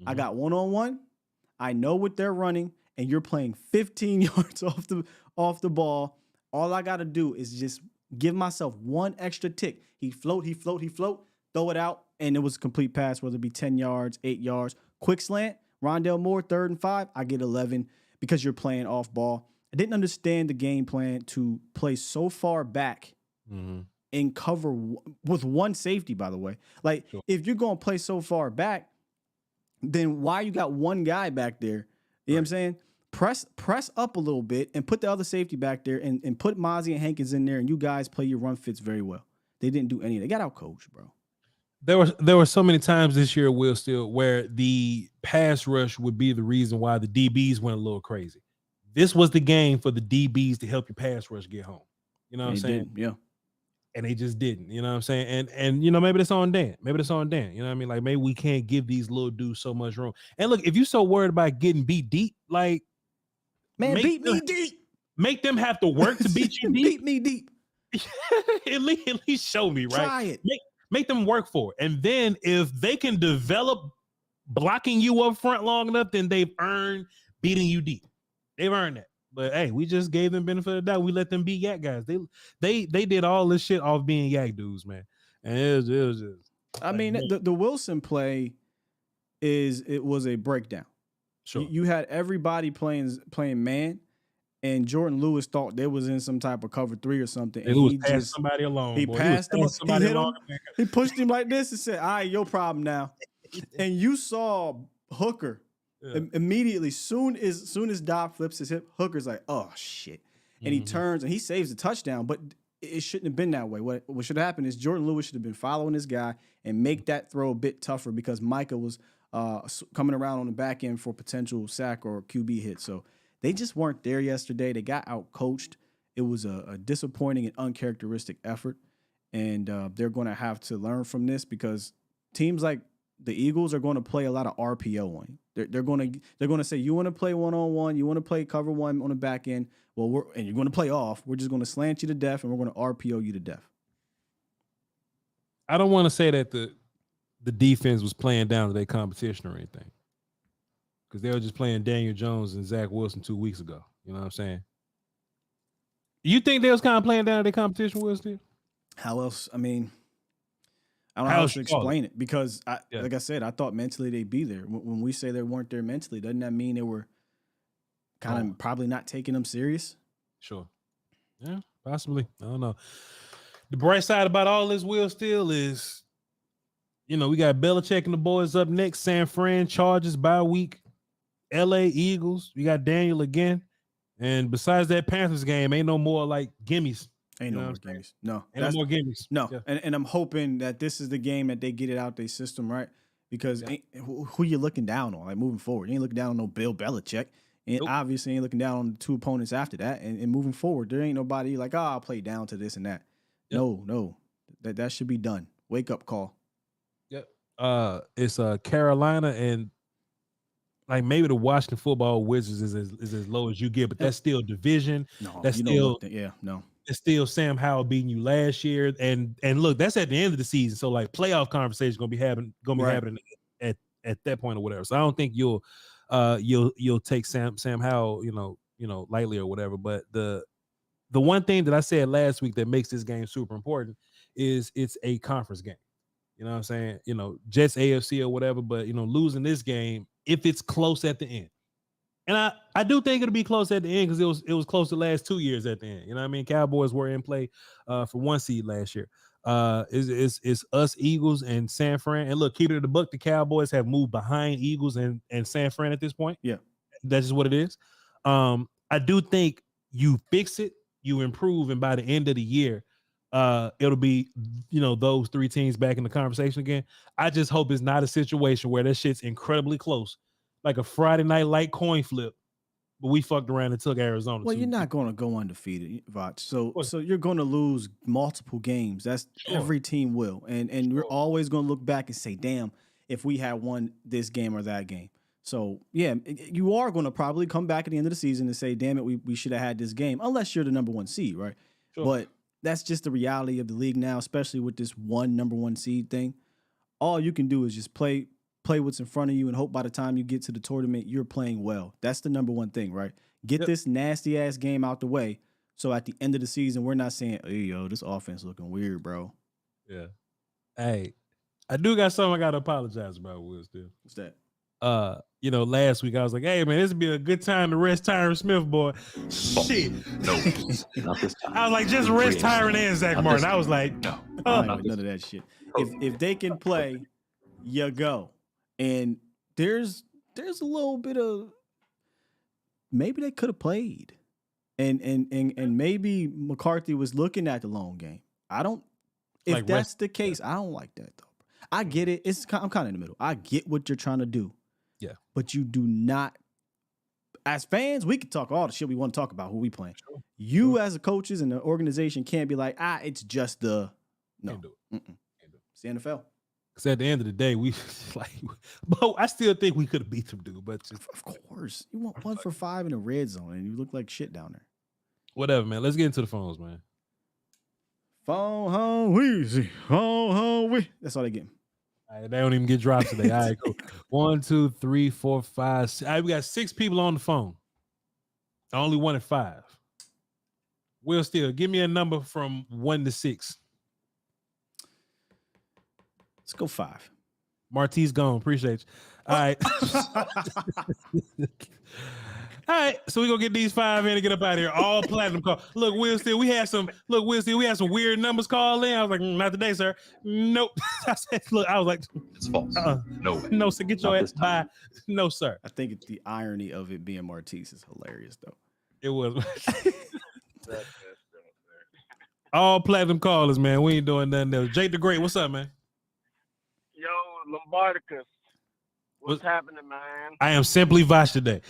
I got one-on-one, I know what they're running, and you're playing 15 yards off the ball. All I got to do is just give myself one extra tick. He float, throw it out, and it was a complete pass, whether it be 10 yards, 8 yards. Quick slant, Rondale Moore, 3rd and 5, I get 11 because you're playing off ball. I didn't understand the game plan to play so far back and cover with one safety, by the way. Like, if you're going to play so far back, then why you got one guy back there? You know what I'm saying? Press up a little bit and put the other safety back there and put Mozzie and Hankins in there, and you guys play your run fits very well. They didn't do any. They got out coached, bro. There were so many times this year, Will, still where the pass rush would be the reason why the DBs went a little crazy. This was the game for the DBs to help your pass rush get home. You know what I'm saying? Yeah. And they just didn't. You know what I'm saying? And maybe that's on Dan. You know what I mean? Like, maybe we can't give these little dudes so much room. And look, if you're so worried about getting beat deep, like, man, beat me deep. Make them have to work to beat you deep. Beat me deep. at least show me, right? Try it. Make them work for it. And then if they can develop blocking you up front long enough, then they've earned beating you deep. They've earned that. But hey, we just gave them benefit of the doubt. We let them be yak guys. They did all this shit off being yak dudes, man. And it was just. I mean, the Wilson play was a breakdown. Sure. You had everybody playing man, and Jordan Lewis thought they was in some type of cover 3 or something. And he passed somebody along. He passed him. He hit him. He pushed him like this and said, "All right, your problem now." And you saw Hooker immediately, soon as Dobbs flips his hip, Hooker's like, "Oh shit!" And he turns and he saves the touchdown, but it shouldn't have been that way. What should have happened is Jordan Lewis should have been following this guy and make that throw a bit tougher because Micah was coming around on the back end for potential sack or QB hit. So they just weren't there yesterday. They got out coached. It was a disappointing and uncharacteristic effort, and they're going to have to learn from this because teams like the Eagles are going to play a lot of RPO on you. They're going to say, you want to play one-on-one, you want to play cover one on the back end. Well, and you're going to play off. We're just going to slant you to death, and we're going to RPO you to death. I don't want to say that the defense was playing down to their competition or anything, because they were just playing Daniel Jones and Zach Wilson 2 weeks ago. You know what I'm saying? You think they was kind of playing down to their competition, Will Steele? How else? I mean, I don't know how else to explain it because, like I said, I thought mentally they'd be there. When we say they weren't there mentally, doesn't that mean they were kind of probably not taking them serious? Sure. Yeah, possibly. I don't know. The bright side about all this, Will Steele, is, we got Belichick and the boys up next. San Fran, Chargers, bye week. LA Eagles. We got Daniel again. And besides that Panthers game, ain't no more like gimmies. Ain't no more gimmies. No. Ain't no more gimmies. No. Yeah. And I'm hoping that this is the game that they get it out their system, right? Because who you looking down on, like moving forward? You ain't looking down on no Bill Belichick. And obviously ain't looking down on the two opponents after that. And moving forward, there ain't nobody like, I'll play down to this and that. Yep. No. That should be done. Wake up call. Yep. It's Carolina and like maybe the Washington Football Wizards is as low as you get, but that's still division. No, that's still no. It's still Sam Howell beating you last year, and look, that's at the end of the season. So like playoff conversation gonna be happening at that point or whatever. So I don't think you'll take Sam Howell lightly or whatever. But the one thing that I said last week that makes this game super important is it's a conference game. You know what I'm saying? Jets AFC or whatever, but losing this game if it's close at the end. And I do think it'll be close at the end because it was close the last 2 years at the end. You know what I mean? Cowboys were in play for 1 seed last year. It's us, Eagles, and San Fran. And look, keep it in the book. The Cowboys have moved behind Eagles and San Fran at this point. Yeah. That's just what it is. I do think you fix it, you improve, and by the end of the year, it'll be, those 3 teams back in the conversation again. I just hope it's not a situation where that shit's incredibly close, like a Friday night light coin flip, but we fucked around and took Arizona. Well, you're not going to go undefeated, Voch. So you're going to lose multiple games. That's every team will. And we're always going to look back and say, damn, if we had won this game or that game. So, yeah, you are going to probably come back at the end of the season and say, damn it, we should have had this game, unless you're the number 1 seed, right? Sure. But that's just the reality of the league now, especially with this number 1 seed thing. All you can do is just play what's in front of you and hope by the time you get to the tournament, you're playing well. That's the number 1 thing, right? Get this nasty-ass game out the way so at the end of the season, we're not saying, hey, yo, this offense looking weird, bro. Yeah. Hey, I do got something I got to apologize about, Will, still. What's that? Last week I was like, hey, man, this would be a good time to rest Tyron Smith, boy. Shit. No, not this time. I was like, just rest Tyron and Zach Martin. I was like, no. None of that shit. If they can play, you go. And there's a little bit of maybe they could have played, and maybe McCarthy was looking at the long game. If like that's the case, I don't like that though. I get it. I'm kind of in the middle. I get what you're trying to do. Yeah, but you do not. As fans, we can talk all the shit we want to talk about. Who we playing? Sure. You as a coaches and the organization can't be like, it's just the no. Can't do it. Can't do it. It's the NFL. Because at the end of the day, but I still think we could have beat them, dude. But of course, you want 1 for 5 in the red zone, and you look like shit down there. Whatever, man. Let's get into the phones, man. Phone home, Weezy. Phone home, we. That's all they get. All right, they don't even get drops today. All right, cool. 1, 2, 3, 4, 5. 6. All right, we got 6 people on the phone. Only 1 at 5. Will Steele, give me a number from 1 to 6. Let's go 5. Martise gone. Appreciate you. All right. All right, so we're gonna get these 5 in and get up out of here. All platinum call. Look, Will Steele, we had some weird numbers called in. I was like, not today, sir. Nope. I said, look, I was like, It's false. No way. no, sir, get your Not ass this time. by. No, sir. I think the irony of it being Martise is hilarious, though. It was all platinum callers, man. We ain't doing nothing else. Jake the Great, what's up, man? Yo, Lombardicus. What's happening, man? I am simply Voch today.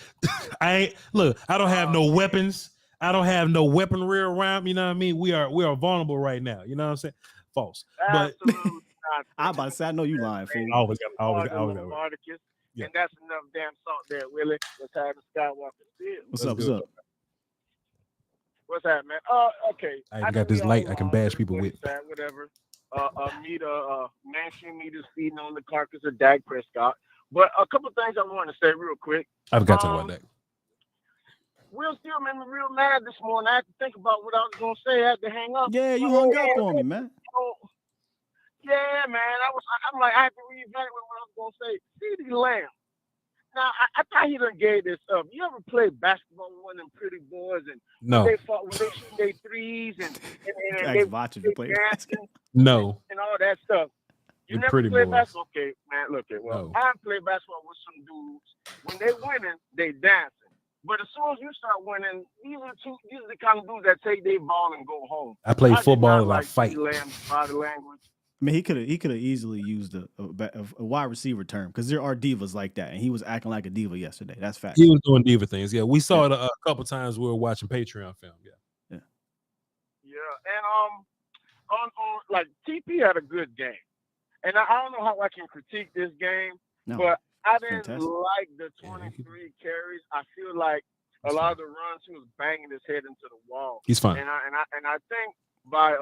I don't have no weapons. I don't have no weaponry around. You know what I mean? We are vulnerable right now. You know what I'm saying? False. But Absolutely not. I about to say, I know you lying, fool. always. Lombardicus. Yeah. And that's enough damn salt there, Willie. What's happening, Skywalker? Steele? What's That's up? What's good. up? What's happening, man? Okay. I even got this light I can bash people with. Whatever. Mainstream media's feeding on the carcass of Dak Prescott. But a couple things I want to say real quick. I've got to talk about that. Will Steele made me real mad this morning. I had to think about what I was gonna say. I had to hang up. Yeah, you hung up on me, man. Yeah, man. I'm like, I had to reevaluate what I was gonna say. CeeDee Lamb. Now, I thought he done gave this up. You ever play basketball with one of them pretty boys and No, when they shoot their threes and Ask they Voch if you play dancing no. and all that stuff. You Them never pretty played boys. basketball? Okay, man, look at No. I played basketball with some dudes. When they winning, they dancing. But as soon as you start winning, these are the kind of dudes that take their ball and go home. I play did football not and I like fight. CeeDee Lamb's body language. I mean, he could have easily used a wide receiver term because there are divas like that, and he was acting like a diva yesterday. That's fact. He was doing diva things. Yeah, we saw it a couple times. We were watching Patreon film. Yeah. Yeah, and on like TP had a good game, and I don't know how I can critique this game, No, but I didn't fantastic. like the Yeah, 23 carries. I feel like a lot of the runs he was banging his head into the wall, He's fine. and I think by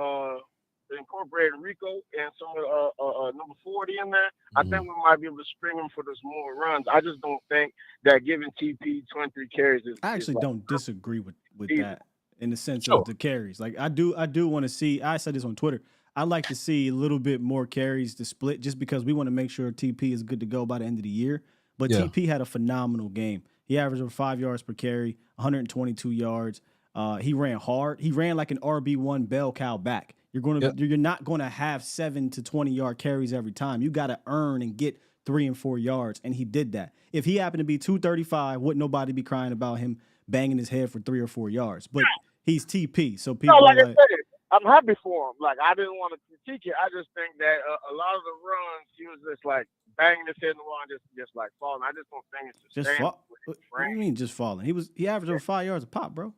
incorporating Rico and some of number 40 in there, I think we might be able to spring him for those more runs. I just don't think that giving TP 23 carries is. I actually is don't disagree with Easy. that in the sense Sure. of the carries. Like I do want to see. I said this on Twitter. I'd like to see a little bit more carries to split, just because we want to make sure TP is good to go by the end of the year. But Yeah. TP had a phenomenal game. He averaged over 5 yards per carry, 122 yards. He ran hard. He ran like an RB1 bell cow back. You're not going to have 7 to 20 yard carries every time. You got to earn and get 3 and 4 yards, and he did that. If he happened to be 235, wouldn't nobody be crying about him banging his head for 3 or 4 yards? But he's TP, so people No, like are I said, I'm happy for him. Like I didn't want to critique it. I just think that a lot of the runs he was just like banging his head in the wall and just like falling. I just don't think it's just sustainable fall. with his What do you frame. mean just falling? He averaged over 5 yards a pop, bro.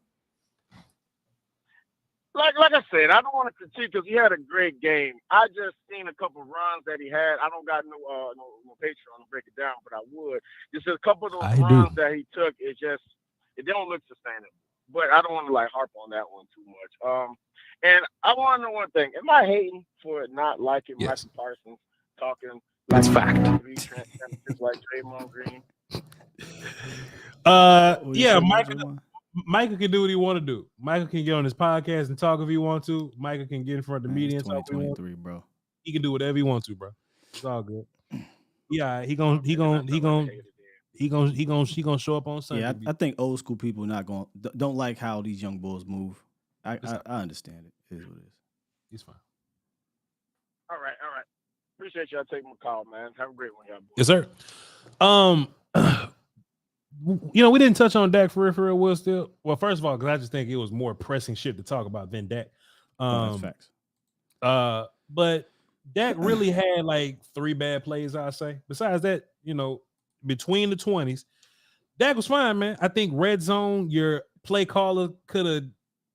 Like I said, I don't want to critique because he had a great game. I just seen a couple runs that he had. I don't got no Patreon to break it down, but I would. Just a couple of those I runs do. that he took, it don't look sustainable. But I don't want to like harp on that one too much. And I want to know one thing: am I hating for not liking Yes. Micah Parsons talking? That's like fact. just like Draymond Green. What you Yeah, say, Micah. Draymond? Micah can do what he want to do. Micah can get on his podcast and talk if he want to. Micah can get in front of the Man, media it's and talk if he want. 2023, bro. He can do whatever he wants to, bro. It's all good. Yeah, he gonna show up on Sunday. Yeah, I think old school people don't like how these young bulls move. I It's not- understand it. It is what it is. He's fine. All right. Appreciate y'all taking my call, man. Have a great one, y'all. Boys. Yes, sir. We didn't touch on Dak for real, Will Steele. Well, first of all, because I just think it was more pressing shit to talk about than Dak. That's facts. But Dak really had like 3 bad plays, I'd say. Besides that, between the 20s, Dak was fine, man. I think red zone, your play caller could have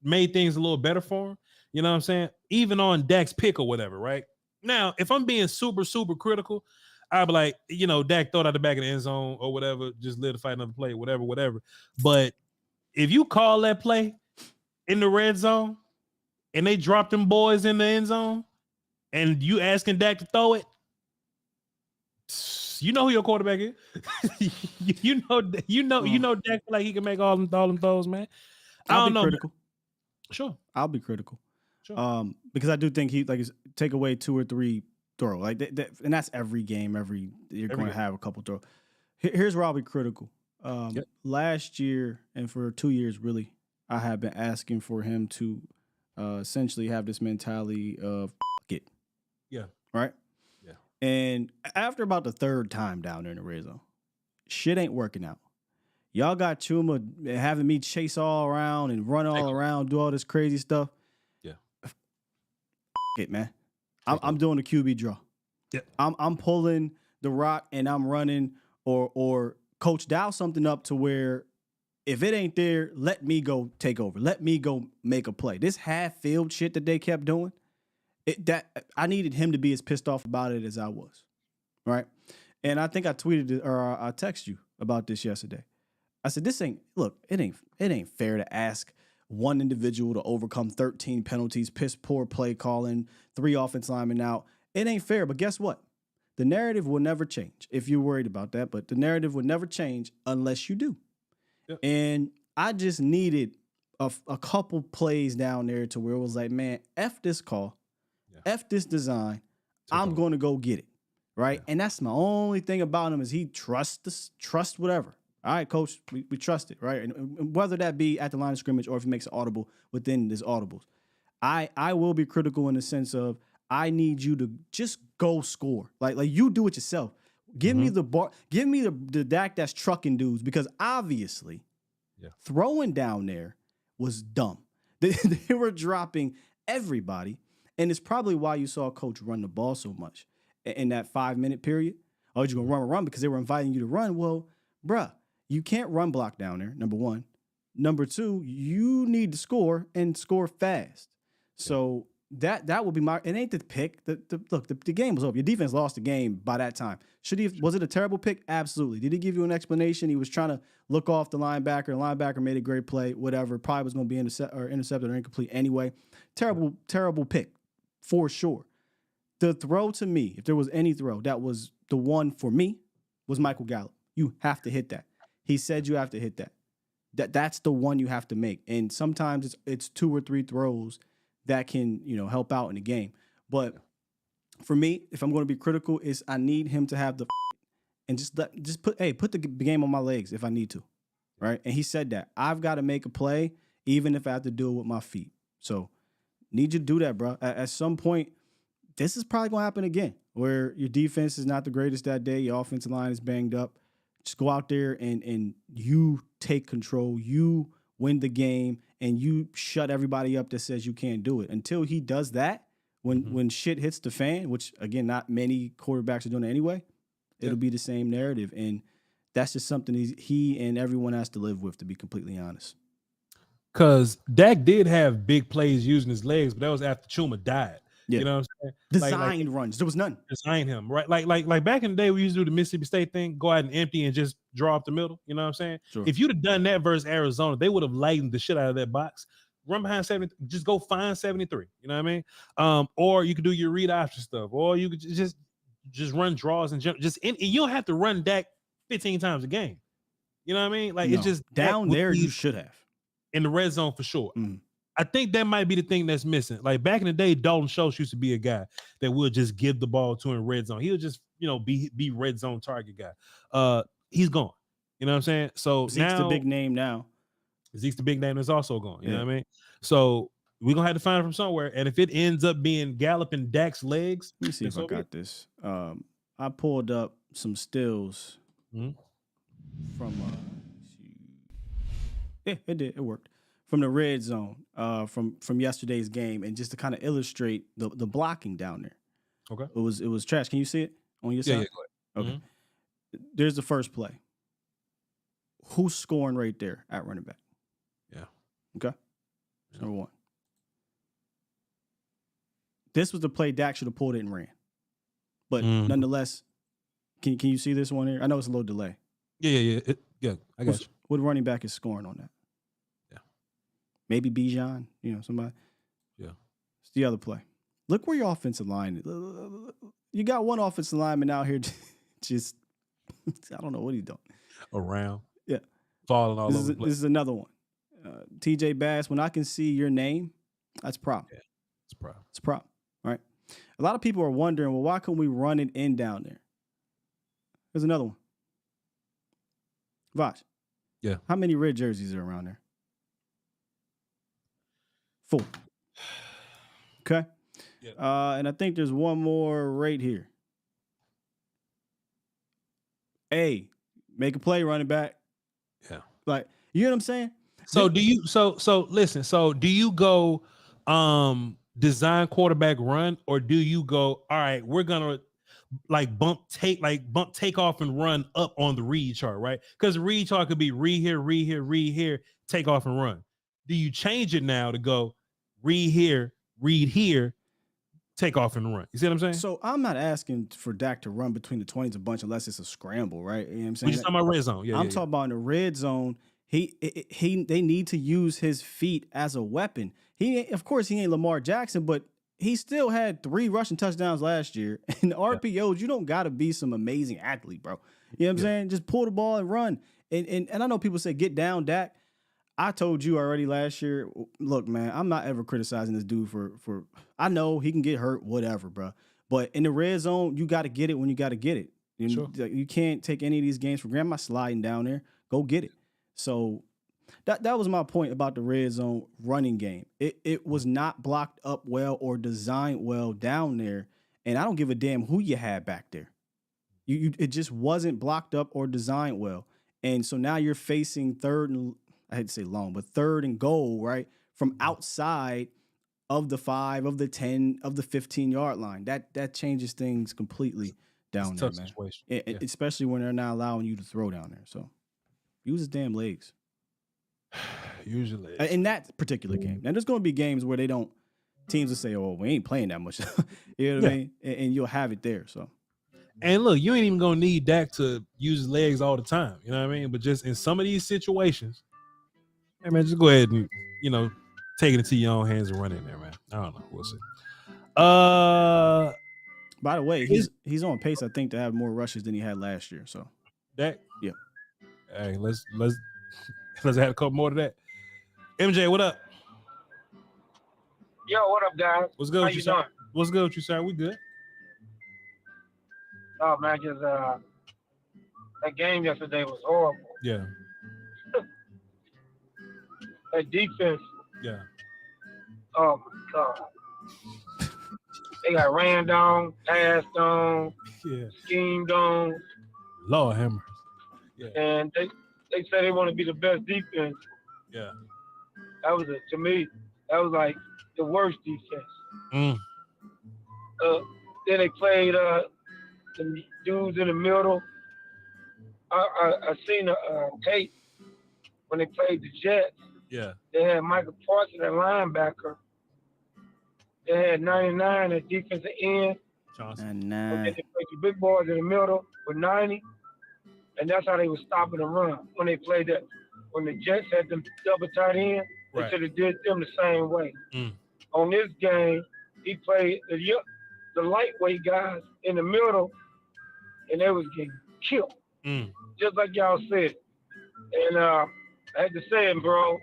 made things a little better for him. You know what I'm saying? Even on Dak's pick or whatever, right? Now, if I'm being super, super critical, I'd be like, Dak throw it out the back of the end zone or whatever, just live to fight another play, whatever. But if you call that play in the red zone and they drop them boys in the end zone and you asking Dak to throw it, You know who your quarterback is. you know Dak like he can make all them throws, man. I I'll don't be know. critical. Sure. I'll be critical. Sure. Because I do think he take away 2 or 3 throw and that's every game. You're going to have a couple throw. Here's where I'll be critical. Last year and for 2 years, really, I have been asking for him to essentially have this mentality of it. Yeah. Right. Yeah. And after about the 3rd time down there in the red zone, shit ain't working out. Y'all got Chuma having me chase all around and run all around, do all this crazy stuff. Yeah. It, man. I'm doing a QB draw. Yeah. I'm pulling the rock and I'm running or Coach dial something up to where if it ain't there, let me go take over. Let me go make a play. This half field shit that they kept doing, I needed him to be as pissed off about it as I was. Right? And I think I tweeted it, or I texted you about this yesterday. I said, it ain't fair to ask one individual to overcome 13 penalties, piss poor play calling, 3 offense linemen out. It ain't fair, but guess what? The narrative will never change if you're worried about that, but the narrative will never change unless you do. Yep. And I just needed a couple plays down there to where it was like, man, F this call, F this design, I'm going to go get it, right? Yeah. And that's my only thing about him is he trust whatever. All right, coach, we trust it, right? And whether that be at the line of scrimmage or if he makes an audible within his audibles, I will be critical in the sense of I need you to just go score. Like you do it yourself. Give me the bar. Give me the Dak that's trucking dudes because obviously throwing down there was dumb. They were dropping everybody, and it's probably why you saw Coach run the ball so much in that 5-minute period. Oh, you're gonna run because they were inviting you to run. Well, bruh, you can't run block down there. Number 1. Number 2, you need to score and score fast. So that would be my. It ain't the pick. The game was over. Your defense lost the game by that time. Was it a terrible pick? Absolutely. Did he give you an explanation? He was trying to look off the linebacker. The linebacker made a great play. Whatever. Probably was going to be intercepted or incomplete anyway. Terrible pick for sure. The throw to me, if there was any throw, that was the one for me was Michael Gallup. You have to hit that. He said you have to hit that. That's the one you have to make. And sometimes it's 2 or 3 throws that can, help out in the game. But for me, if I'm going to be critical, is I need him to have the and just put the game on my legs if I need to, right? And he said that I've got to make a play even if I have to do it with my feet. So need you to do that, bro. At some point, this is probably going to happen again, where your defense is not the greatest that day, your offensive line is banged up. Just go out there and you take control, you win the game, and you shut everybody up that says you can't do it. Until he does that, when shit hits the fan, which, again, not many quarterbacks are doing it anyway, it'll be the same narrative. And that's just something he and everyone has to live with, to be completely honest. Because Dak did have big plays using his legs, but that was after Chuma died. Yeah. You know what I'm saying? Designed runs. There was none. Design him, right? Like back in the day, we used to do the Mississippi State thing, go out and empty and just draw up the middle. You know what I'm saying? Sure. If you'd have done that versus Arizona, they would have lightened the shit out of that box. Run behind 70, just go find 73. You know what I mean? Or you could do your read option stuff, or you could just run draws and jump. And you don't have to run Dak 15 times a game. You know what I mean? Like it's just down there. You should have in the red zone for sure. I think that might be the thing that's missing. Like back in the day, Dalton Schultz used to be a guy that would just give the ball to in red zone. He'll just, be red zone target guy. He's gone. You know what I'm saying? So Zeke's the big name now. Zeke's the big name that's also gone. You know what I mean? So we're gonna have to find it from somewhere. And if it ends up being Gallup and Dak's legs, let me see if I got this. I pulled up some stills from it did. It worked. From the red zone, from yesterday's game, and just to kind of illustrate the blocking down there. Okay. It was trash. Can you see it on your side? Yeah, go ahead. Okay. There's the first play. Who's scoring right there at running back? Yeah. Okay. That's number 1. This was the play Dak should have pulled it and ran. But nonetheless, can you see this one here? I know it's a little delay. Yeah. I got you. What running back is scoring on that? Maybe Bijan, somebody. Yeah. It's the other play. Look where your offensive line is. You got one offensive lineman out here just I don't know what he's doing. Around. Yeah. Falling all over the This place. is another one. TJ Bass, when I can see your name, that's a problem. Yeah, it's a problem. It's a problem. All right. A lot of people are wondering, well, why couldn't we run it in down there? There's another one. Voch. Yeah. How many red jerseys are around there? 4. Okay. Yeah. And I think there's one more right here. A, make a play, running back. Yeah. Like, you know what I'm saying? So do you listen, so do you go design quarterback run, or do you go, all right, we're gonna bump take off and run up on the read chart, right? Because the read chart could be read here, take off and run. Do you change it now to go read here, take off and run? You see what I'm saying? So I'm not asking for Dak to run between the 20s a bunch unless it's a scramble, right? You know what I'm saying? We just talking about red zone. I'm talking about in the red zone. They need to use his feet as a weapon. Of course he ain't Lamar Jackson, but he still had 3 rushing touchdowns last year. And RPOs, you don't got to be some amazing athlete, bro. You know what I'm saying? Just pull the ball and run. And I know people say get down, Dak. I told you already last year, look, man, I'm not ever criticizing this dude for I know he can get hurt, whatever, bro. But in the red zone, you got to get it when you got to get it. You can't take any of these games for granted. I'm not sliding down there. Go get it. So that was my point about the red zone running game. It was not blocked up well or designed well down there. And I don't give a damn who you had back there. It just wasn't blocked up or designed well. And so now you're facing third and goal, right? From outside of the 5, of the 10, of the 15-yard line. That changes things completely down there, man. Situation. Especially when they're not allowing you to throw down there. So use his damn legs. Usually. In that particular game. Now, there's going to be games where teams will say, oh, we ain't playing that much. You know what I mean? And you'll have it there. So. And look, you ain't even going to need Dak to use his legs all the time. You know what I mean? But just in some of these situations, hey, man, just go ahead and, take it into your own hands and run in there, man. I don't know. We'll see. By the way, he's on pace, I think, to have more rushes than he had last year. So Dak? Yeah. Hey, let's add a couple more to that. MJ, what up? Yo, what up, guys? What's good How with you you, sir? doing? What's good with you, sir? We good. Oh man, just that game yesterday was horrible. Yeah. That defense. Yeah. Oh my God. They got ran down, passed on, schemed on. Lord hammer. Yeah. And they said they want to be the best defense. Yeah. To me, that was like the worst defense. Then they played the dudes in the middle. I seen a tape when they played the Jets. Yeah. They had Micah Parsons at linebacker. They had 99 at defensive end. And they played the big boys in the middle with 90. And that's how they were stopping the run. When they played that, when the Jets had them double tight end, they should have did them the same way. On this game, he played the lightweight guys in the middle, and they was getting killed. Just like y'all said. And I had to say it, bro.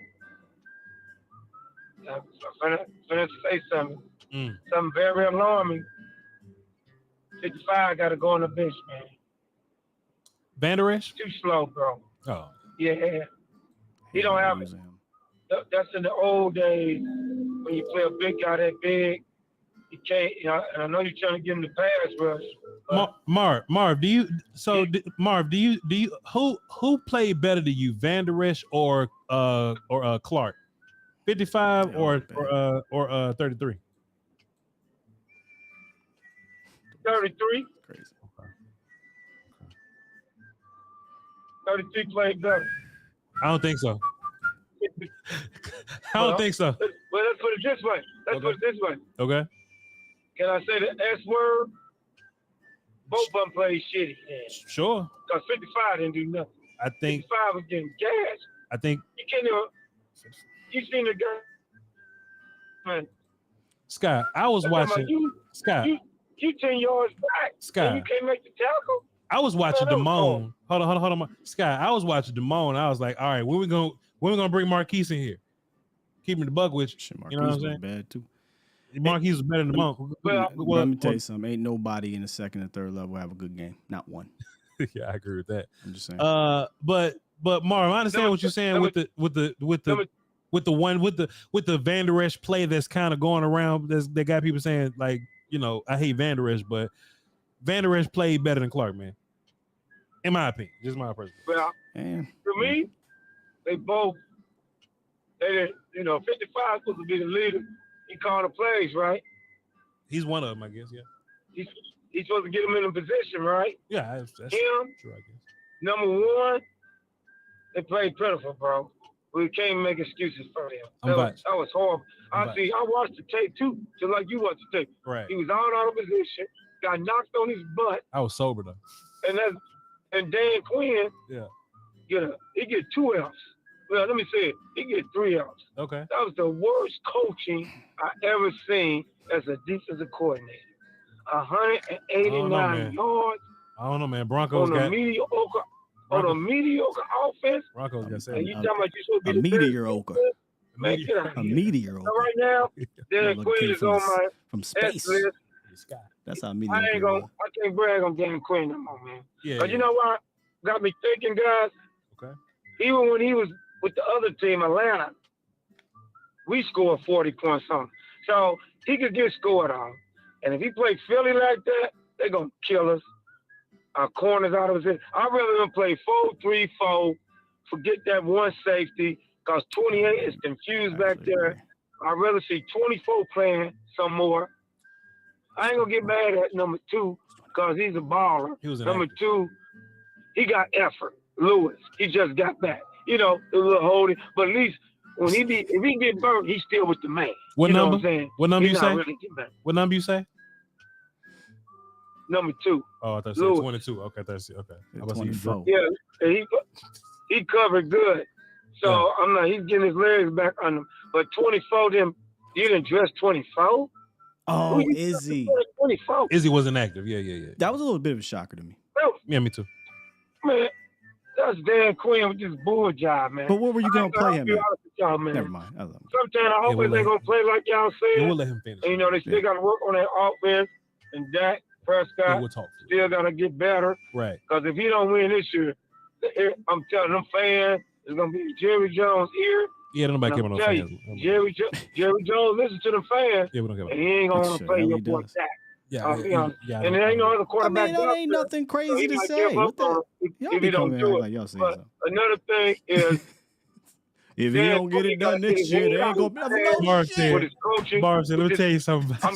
I'm finna say something. Something very alarming. 55 got to go on the bench, man. Van Der Esch? Too slow, bro. Oh. Yeah. He don't have it. That's in the old days when you play a big guy that big. You can't, and I know you're trying to give him the pass rush. Marv, do you who played better to you, Van Der Esch or Clark? 55 or 33? 33. Crazy. 33 played better. I don't think so. I don't think so. Well, let's put it this way. Okay. Can I say the S word? Both of them played shitty. Sure. Because 55 didn't do nothing. I think 55 was getting gas. I think you can't even. You seen the guy, man. Scott, I was watching. Scott, you 10 yards back. Scott, and you can't make the tackle. I was watching Man, that was Damone. Hold on, Sky. I was watching Damone. I was like, all right, when we gonna bring Marquise in here? Keeping the buck with you. Shit, You know what I'm Marquise was saying? bad too. Marquise was better than Damone. Well, Let me tell you something. Ain't nobody in the second and third level have a good game. Not one. Yeah, I agree with that. I'm just saying. But Marv, I understand what you're saying with the Van Der Esch play that's kind of going around. They got people saying like, you know, I hate Van Der Esch, but Van Der Esch played better than Clark, man. In my opinion, just my personal. Well, Man. for me, they both. They, you know, 55 supposed to be the leader. He called the plays, right? He's one of them, I guess. Yeah. He's supposed to get him in a position, right? Yeah, that's Him, true, I guess. number one, they played pitiful, bro. We can't make excuses for him. That was horrible. I watched the tape too, just like you watched the tape. Right. He was out of position, got knocked on his butt. I was sober though. And Dan Quinn, he get 2 Fs. Well, let me say it. He get 3 Fs. Okay. That was the worst coaching I ever seen as a defensive coordinator. 189 yards. I don't know, man. Broncos on a mediocre offense. Broncos got 7. And you talking about you supposed to be mediocre. Man, get out A meteor. So right now, Dan Quinn is on my from space. list. That's how I mediocre. I can't brag on Dan Quinn no more, man. Yeah. But you know what? Got me thinking, guys. Okay. Even when he was with the other team, Atlanta, we scored 40 points on. So he could get scored on. And if he plays Philly like that, they're going to kill us. Our corners out of his head. I'd rather than play 4-3-4, forget that one safety, because 28 is confused back there. I'd rather see 24 playing some more. I ain't going to get mad at number 2 because he's a baller. Number 2, he got effort. Lewis, he just got back. You know, a little holding. But at least when if he get burnt, he's still with the man. What you number? Know what I'm saying? What number you say? Really what number you say? Number 2. Oh, I thought you said 22. Okay, that's it. Okay. 24. Yeah, he covered good. So I'm not. He's getting his legs back on him. But 24, you didn't dress 24. Oh, Izzy. 24. Izzy wasn't active. Yeah. That was a little bit of a shocker to me. Yeah, me too. Man, that's Dan Quinn with this bull job, man. But what were you gonna play him? Man. Never mind. I love him. Sometimes I hope they're gonna play like y'all said. We'll let him finish. And, you know, they still gotta work on that offense. And Dak Prescott still gotta get better. Right. Because if he don't win this year, I'm telling them fans, it's gonna be Jerry Jones' ear. Yeah, nobody care about no fans. Jerry Jones listen to the fans. Yeah, we don't care about and he ain't gonna want to play your boy Dak. Yeah, and there ain't no other quarterback. I mean, that ain't nothing crazy to say. What the? If he don't do it. But another thing is, if he don't get it done this year, there ain't gonna be no shit. Marvin, let me tell you something. I'm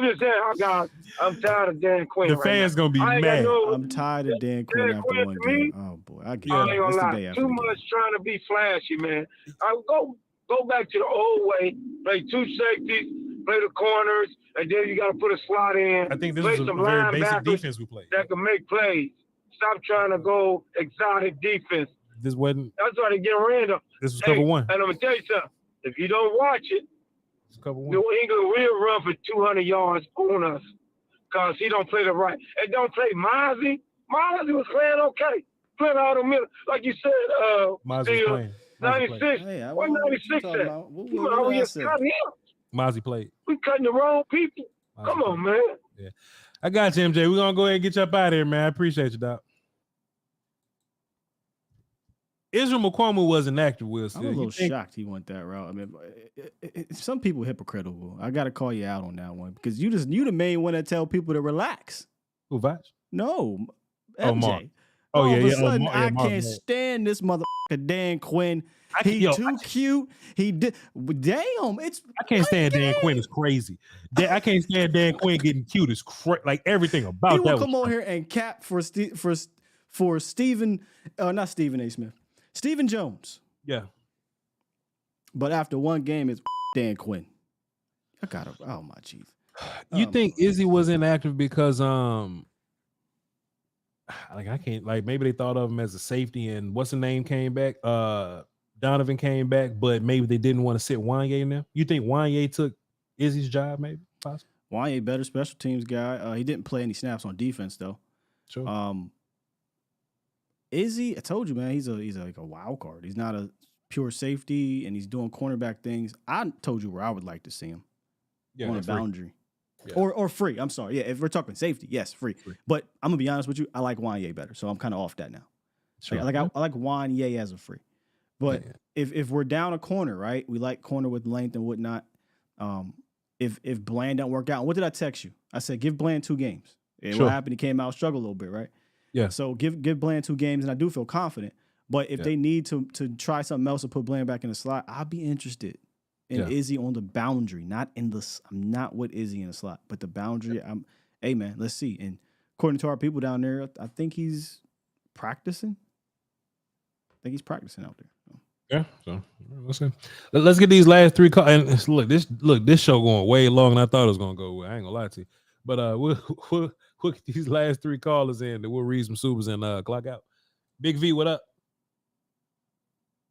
just saying, I'm tired of Dan Quinn. The fans gonna be mad. I'm tired of Dan Quinn after one game. Oh boy, I get it. It's the day after too much trying to be flashy, man. I go back to the old way. Play 2 safeties, play the corners, and then you got to put a slot in. I think this is a very basic defense we played. That can make plays. Stop trying to go exotic defense. This wasn't. That's why they get random. This was cover 1. And I'm gonna tell you something. If you don't watch it, New England will run for 200 yards on us because he don't play the right. And don't play Mozzie. Mozzie was playing okay. Playing out the middle. Like you said, Mozzie playing. 96. Hey, what 96 at? Mozzie played. We cutting the wrong people. Come on, man. Yeah. I got you, MJ. We're going to go ahead and get you up out of here, man. I appreciate you, Doc. Israel McCormick wasn't active, Will. I'm a little shocked he went that route. I mean, some people are hypocritical. I got to call you out on that one because you the main one that tell people to relax. Who, Voch? No, MJ. Mark. Oh, all yeah, of a yeah. sudden, I can't stand this motherfucker Dan Quinn. He's too cute. He did. Damn, I can't stand Dan Quinn. It's crazy. I can't stand Dan Quinn getting cute. It's like everything about he that. He will come on here and cap for Stephen, not Stephen A. Smith, Stephen Jones. Yeah. But after one game, it's Dan Quinn. I gotta. Oh my jeez. You think Izzy was inactive because like I can't maybe they thought of him as a safety and what's the name came back? Donovan came back, but maybe they didn't want to sit Wanye in there. You think Wanye took Izzy's job, maybe? Possibly? Wanye better special teams guy. He didn't play any snaps on defense though. Sure. Izzy, I told you, man, he's like a wild card. He's not a pure safety, and he's doing cornerback things. I told you where I would like to see him on a boundary, or free. I'm sorry, yeah. If we're talking safety, yes, free. But I'm gonna be honest with you, I like Wanye better, so I'm kind of off that now. Sure. Like I like Wanye as a free, but if we're down a corner, right? We like corner with length and whatnot. If Bland don't work out, what did I text you? I said give Bland 2 games. And what happened? He came out, struggled a little bit, right? Yeah. So give Bland 2 games, and I do feel confident. But if they need to try something else to put Bland back in the slot, I'll be interested in Izzy on the boundary, not in the. I'm not with Izzy in the slot, but the boundary. Hey man, let's see. And according to our people down there, I think he's practicing. I think he's practicing out there. Yeah, so let's get these last 3 calls. And look, this show going way longer than I thought it was gonna go. I ain't gonna lie to you, but we'll get these last 3 callers in. Then we'll read some supers and clock out. Big V, what up?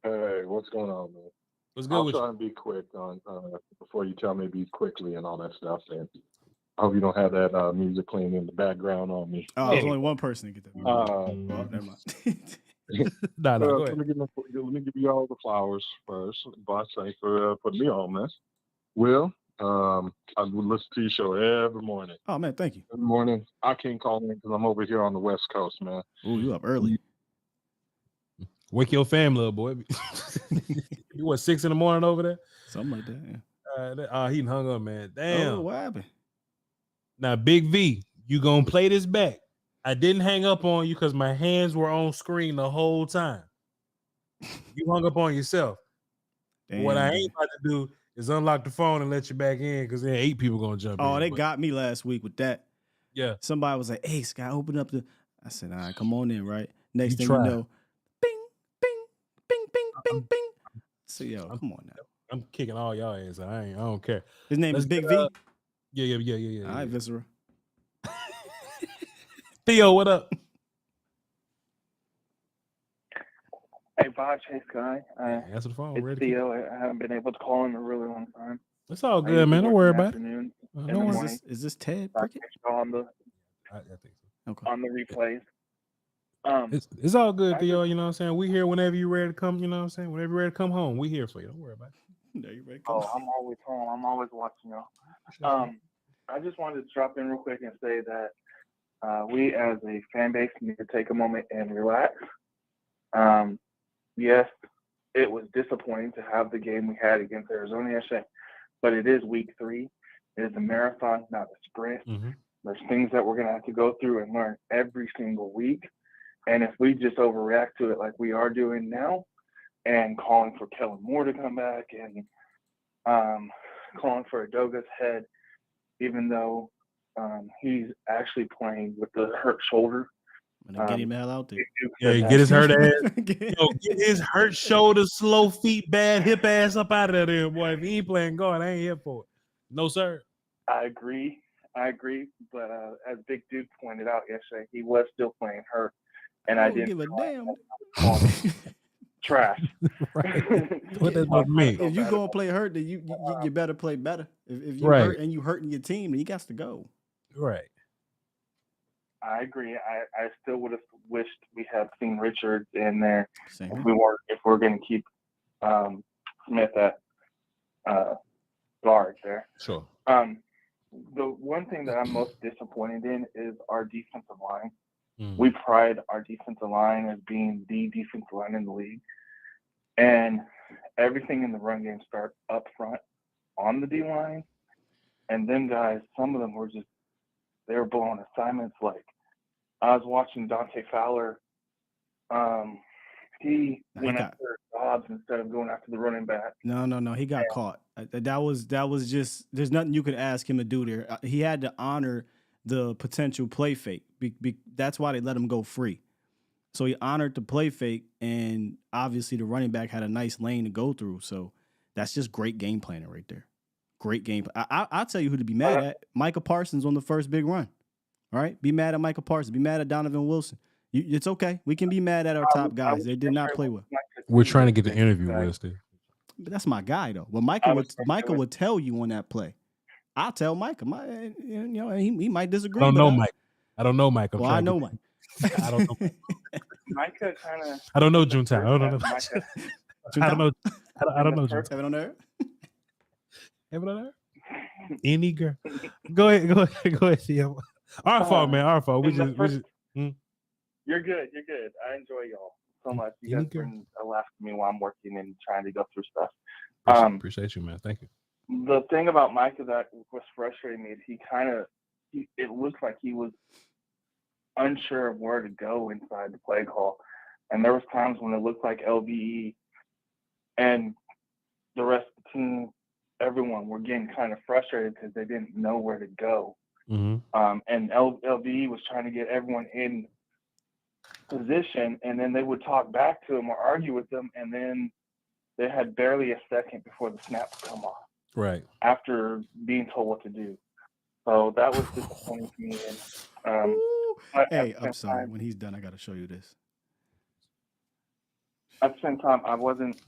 Hey, what's going on, man? What's good? I'll try and be quick on before you tell me be quickly and all that stuff. And I hope you don't have that music playing in the background on me. Oh, there's only one person to get that. Well, never mind. Go ahead. Let me give you all the flowers first. Boss, thanks for putting me on, man. Will, I listen to your show every morning. Oh man, thank you. Every morning. I can't call in because I'm over here on the West Coast, man. Ooh, you up early. Wake your family up, boy. You what, 6 in the morning over there? Something like that, yeah. He hung up, man. Damn. Oh, what happened? Now, Big V, you gonna play this back. I didn't hang up on you because my hands were on screen the whole time. You hung up on yourself. Damn. What I ain't about to do is unlock the phone and let you back in because then 8 people gonna jump in. Oh, they got me last week with that. Yeah. Somebody was like, hey, Sky, open up the... I said, all right, come on in, right? Next thing try. you know, bing, bing, bing, bing, bing, bing. So, yo, come on now. I'm kicking all y'all ass. I don't care. His name is Big V? Yeah. All right, Viscera. Theo, what up? Hey, Voch, hey, Sky. Answer the phone. It's Theo. I haven't been able to call in a really long time. It's all good, man. Don't worry about it. Is this Ted Prickett? On the, I think so. Okay. On the replays. It's all good, Theo. You know what I'm saying? We here whenever you're ready to come. You know what I'm saying? Whenever you're ready to come home, we here for you. Don't worry about it. No, you're ready to come home. I'm always home. I'm always watching y'all. I just wanted to drop in real quick and say that we as a fan base need to take a moment and relax. Yes, it was disappointing to have the game we had against Arizona yesterday, but it is week 3. It is a marathon, not a sprint. Mm-hmm. There's things that we're going to have to go through and learn every single week. And if we just overreact to it like we are doing now and calling for Kellen Moore to come back and calling for Adoga's head, even though he's actually playing with the hurt shoulder. Get him hell out there. Yeah, get his hurt ass. Get his hurt shoulder, slow feet, bad hip ass up out of there, boy. If he ain't playing guard, I ain't here for it. No, sir. I agree. But as Big Duke pointed out yesterday, he was still playing hurt. And I didn't give a damn. Trash. Right. What does that mean? If you gonna play hurt, then you better play better. If you hurt and you hurting your team, then you got to go. Right. I agree. I still would have wished we had seen Richards in there if we're going to keep Smith at guard there. Sure. The one thing that I'm most disappointed in is our defensive line. Mm. We pride our defensive line as being the defensive line in the league, and everything in the run game starts up front on the D line, and then guys, some of them were just they were blowing assignments. Like I was watching Dante Fowler. He went after Dobbs instead of going after the running back. No. He got caught. That was just. There's nothing you could ask him to do there. He had to honor the potential play fake. That's why they let him go free. So he honored the play fake, and obviously the running back had a nice lane to go through. So that's just great game planning right there. Great game. I'll tell you who to be mad at. Micah Parsons on the first big run. All right? Be mad at Micah Parsons. Be mad at Donovan Wilson. It's okay. We can be mad at our top guys. They did not play well. We're trying to get the interview with Steve. But that's my guy, though. But Michael would tell you on that play. I'll tell Mike. He might disagree. I don't but know Mike. I don't know Mike. Well, I know Mike. I don't know. Micah kind of. I don't know Junetime. I don't know. Micah, I don't know. I don't know. first- Have it on there? Have it on there? Any girl. Go ahead. Theo. Our fault, man. Our fault. We in the just. first- You're good. I enjoy y'all so much. You guys Any girl. bring a laugh to me while I'm working and trying to go through stuff. Appreciate you, man. Thank you. The thing about Micah that was frustrating me is it looked like he was unsure of where to go inside the play call. And there was times when it looked like LVE and the rest of the team, everyone were getting kind of frustrated because they didn't know where to go. Mm-hmm. And LVE was trying to get everyone in position, and then they would talk back to him or argue with them, and then they had barely a second before the snap would come off Right. after being told what to do. So that was disappointing to me. And, but Hey, at the I'm same sorry. time- When he's done, I got to show you this. At the same time, I wasn't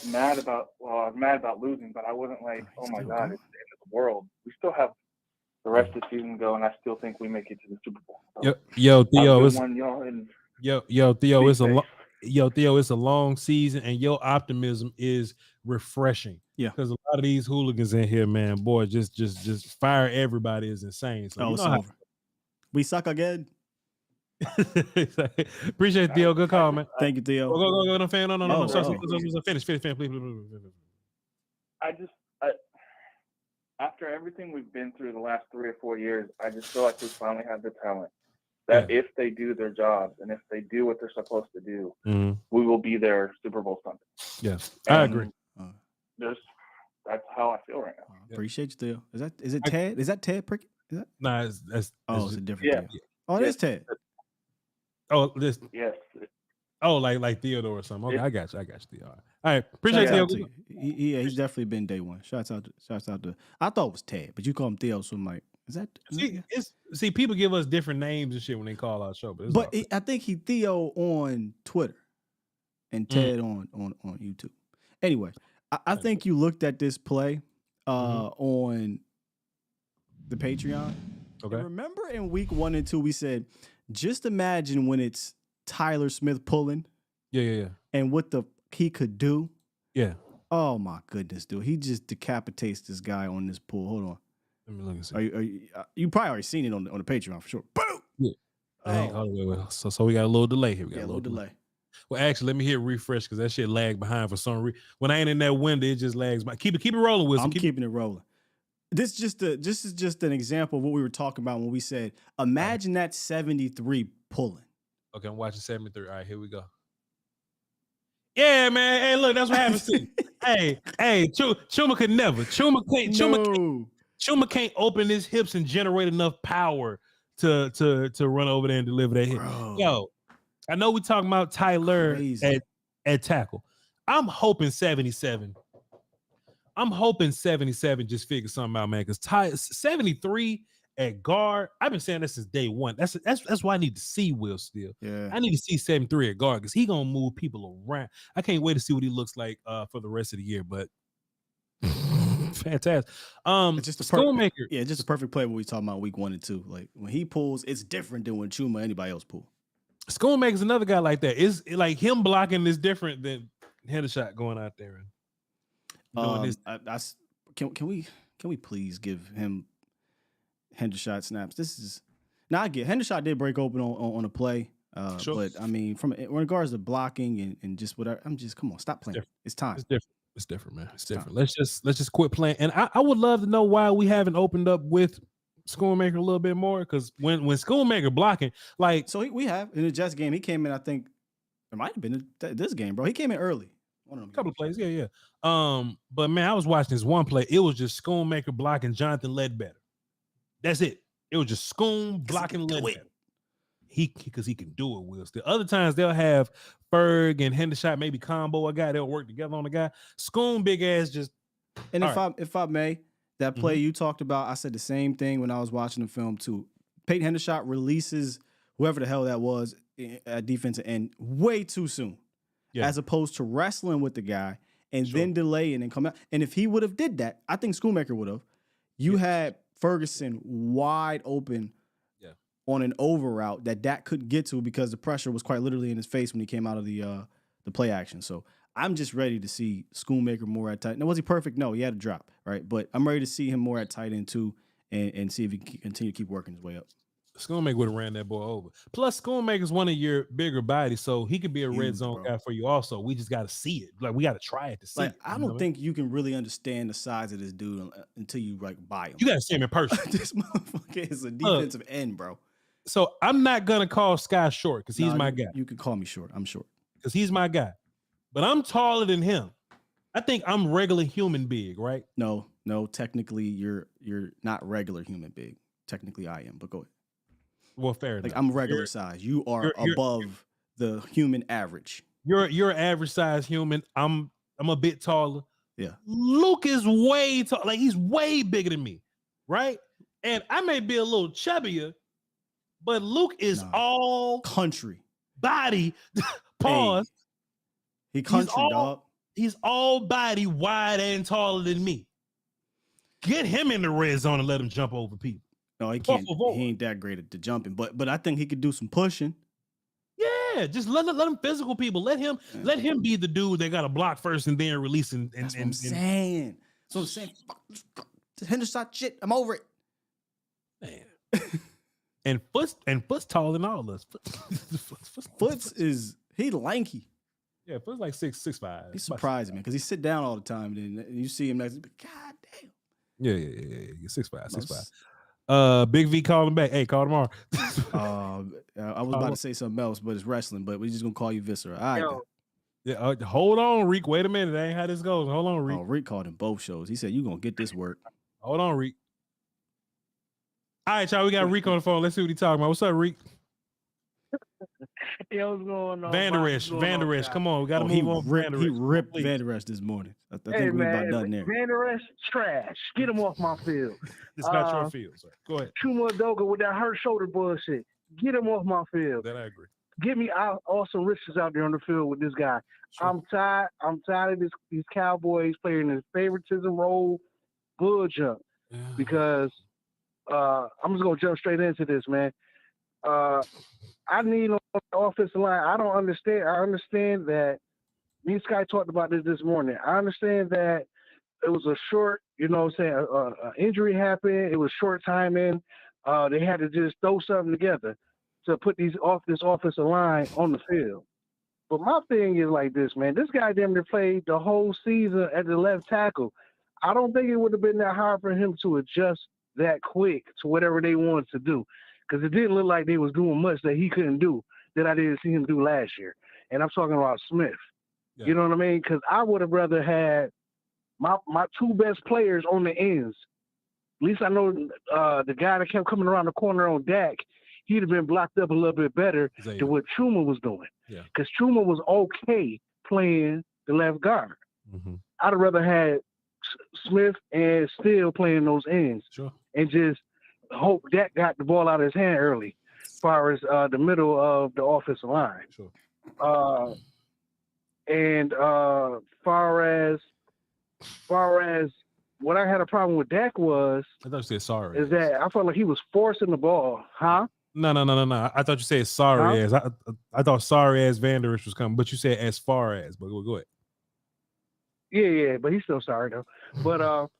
mad about. Well, I was mad about losing, but I wasn't like, "Oh my Still God, good. it's the end of the world." We still have the rest of the season to go, and I still think we make it to the Super Bowl. So, Yo, Theo, have a it's good one, y'all, and Theo, be it's a safe. Theo, it's a long season, and your optimism is refreshing. Yeah. Because a lot of these hooligans in here, man, boy, just fire everybody is insane. So It's over. We suck again. Appreciate it, Theo. Good call, man. Thank you, Theo. Go, no, fan. No. Oh, Finish, please. After everything we've been through the last 3 or 4 years, I just feel like we finally have the talent that if they do their jobs and if they do what they're supposed to do, we will be their Super Bowl Sunday. Yes, And I agree. That's how I feel right now. Appreciate you, Theo. Is it Ted? Is that Ted Prickett? Is that? Nah, it's It's a different Yeah. Theo. Oh, it is Ted. this. Yes. Oh, like Theodore or something. Okay, Yeah. I got you, Theo. All right, appreciate Shouts out Theo. to you. He's definitely been day one. Shouts out to. I thought it was Ted, but you call him Theo, so I'm like, is that? See, people give us different names and shit when they call our show, but, But I think he Theo on Twitter and Ted on YouTube. Anyway, I think you looked at this play on the Patreon. Okay. And remember in week 1 and 2, we said, just imagine when it's Tyler Smith pulling Yeah. and what he could do. Yeah. Oh my goodness, dude. He just decapitates this guy on this pull. Hold on. Let me look and see. Are you probably already seen it on the Patreon for sure. Boom! Yeah. Dang, wait. So we got a little delay here. We got Yeah, a little delay. Well, actually, let me hit refresh because that shit lagged behind for some reason. When I ain't in that window, it just lags. But keep it rolling, Wilson. I'm keeping it rolling. This is just an example of what we were talking about when we said, imagine that 73 pulling. Okay, I'm watching 73. All right, here we go. Yeah, man. Hey, look, that's what happens to you. Hey, Chuma could never. Chuma can't open his hips and generate enough power to run over there and deliver that hit. Bro. Yo, I know we talking about Tyler at tackle. I'm hoping 77 just figure something out, man. Because 73 at guard, I've been saying that since day one. That's why I need to see Will Steele. Yeah. I need to see 73 at guard because he gonna move people around. I can't wait to see what he looks like for the rest of the year. But fantastic. It's just Schoonmaker. Yeah, just a perfect play what we talking about week 1 and 2. Like when he pulls, it's different than when Chuma or anybody else pull. Schoonmaker's another guy like that. It's like him blocking is different than Hendershot going out there and doing his. Can we please give him Hendershot snaps? This is now I get Hendershot did break open on a play. Sure. But I mean, in regards to blocking and just whatever, come on, stop playing. It's time. It's different, man. It's different. Let's just quit playing. And I would love to know why we haven't opened up with Schoonmaker a little bit more. Because when Schoonmaker blocking, like we have in the Jets game, he came in. I think it might have been this game, bro. He came in early. One of them. A couple of plays, yeah. But man, I was watching this one play. It was just Schoonmaker blocking Jonathan Ledbetter. That's it. It was just Schoon blocking Ledbetter. Because he can do it, Will. Still, other times they'll have Ferg and Hendershot maybe combo a guy. They'll work together on a guy. Schoon big ass just. And if I may, that play you talked about, I said the same thing when I was watching the film too. Peyton Hendershot releases whoever the hell that was at defensive end way too soon, as opposed to wrestling with the guy and then delaying and come out. And if he would have did that, I think Schoonmaker would have. You had Ferguson wide open on an over route that Dak couldn't get to because the pressure was quite literally in his face when he came out of the play action. So I'm just ready to see Schoonmaker more at tight. Now, was he perfect? No, he had a drop, right? But I'm ready to see him more at tight end too and see if he can continue to keep working his way up. Schoonmaker would have ran that boy over. Plus, Schoonmaker's one of your bigger bodies, so he could be a red zone guy for you also. We just got to see it. Like, we got to try it to see it. I don't think you can really understand the size of this dude until you, like, buy him. You got to see him in person. This motherfucker is a defensive end, bro. So I'm not going to call Sky short because he's my guy. You can call me short. I'm short. Because he's my guy. But I'm taller than him. I think I'm regular human big, right? No. Technically, you're not regular human big. Technically, I am. But go ahead. Well, fair enough. Like, I'm regular size. You are above the human average. You're an average size human. I'm a bit taller. Yeah. Luke is way tall. Like, he's way bigger than me, right? And I may be a little chubbier, but Luke is all country body. Pause. Hey, he country, dog. He's all body, wide and taller than me. Get him in the red zone and let him jump over people. No, he can't. He ain't that great at the jumping, but I think he could do some pushing. Yeah, just let him physical people. Let him be the dude that got to block first and then release. That's what I'm saying. So I'm saying, Henderson shit. I'm over it. Man. And Foot's taller than all of us. Foot's is he lanky. Yeah, Foot's like 6'5". He's surprising, man, because he sit down all the time, and you see him next. God damn. Yeah. 6'5". Big V called him back. Hey, call tomorrow. I was about to say something else, but it's wrestling. But we're just gonna call you Viscera. All right. Yeah. Hold on, Reek. Wait a minute. That ain't how this goes. Hold on, Reek. Oh, Reek called him both shows. He said you gonna get this work. Hold on, Reek. All right, y'all. We got Reek on the phone. Let's see what he's talking about. What's up, Reek? Yo, what's going on? Van Der Esch. Come on, we got to move on. He ripped Van Der Esch this morning. I think hey, we're about done there. Van Der Esch, trash. Get him off my field. It's not your field, sir. Go ahead. Chuma Adoga with that hurt shoulder bullshit. Get him off my field. That I agree. Get me Austin Richards out there on the field with this guy. Sure. I'm tired of these Cowboys playing this favoritism role bull jump because I'm just gonna jump straight into this, man. I need on the offensive line. I don't understand. I understand that me and Sky talked about this morning. I understand that it was a short, injury happened. It was short timing. They had to just throw something together to put this offensive line on the field. But my thing is like this, man. This guy damn near played the whole season at the left tackle. I don't think it would have been that hard for him to adjust that quick to whatever they wanted to do. Because it didn't look like they was doing much that he couldn't do that I didn't see him do last year. And I'm talking about Smith. Yeah. You know what I mean? Because I would have rather had my two best players on the ends. At least I know the guy that kept coming around the corner on Dak, he'd have been blocked up a little bit better than what Chuma was doing. Because Chuma was okay playing the left guard. Mm-hmm. I'd have rather had Smith and Steele playing those ends. Sure. And just hope Dak got the ball out of his hand early as far as the middle of the offensive line. Sure. Far as what I had a problem with Dak was I thought you said sorry. Is that I felt like he was forcing the ball. Huh? No. I thought you said sorry as. I thought sorry as Van Der Esch was coming, but you said as far as. But go ahead. Yeah, but he's still sorry though. But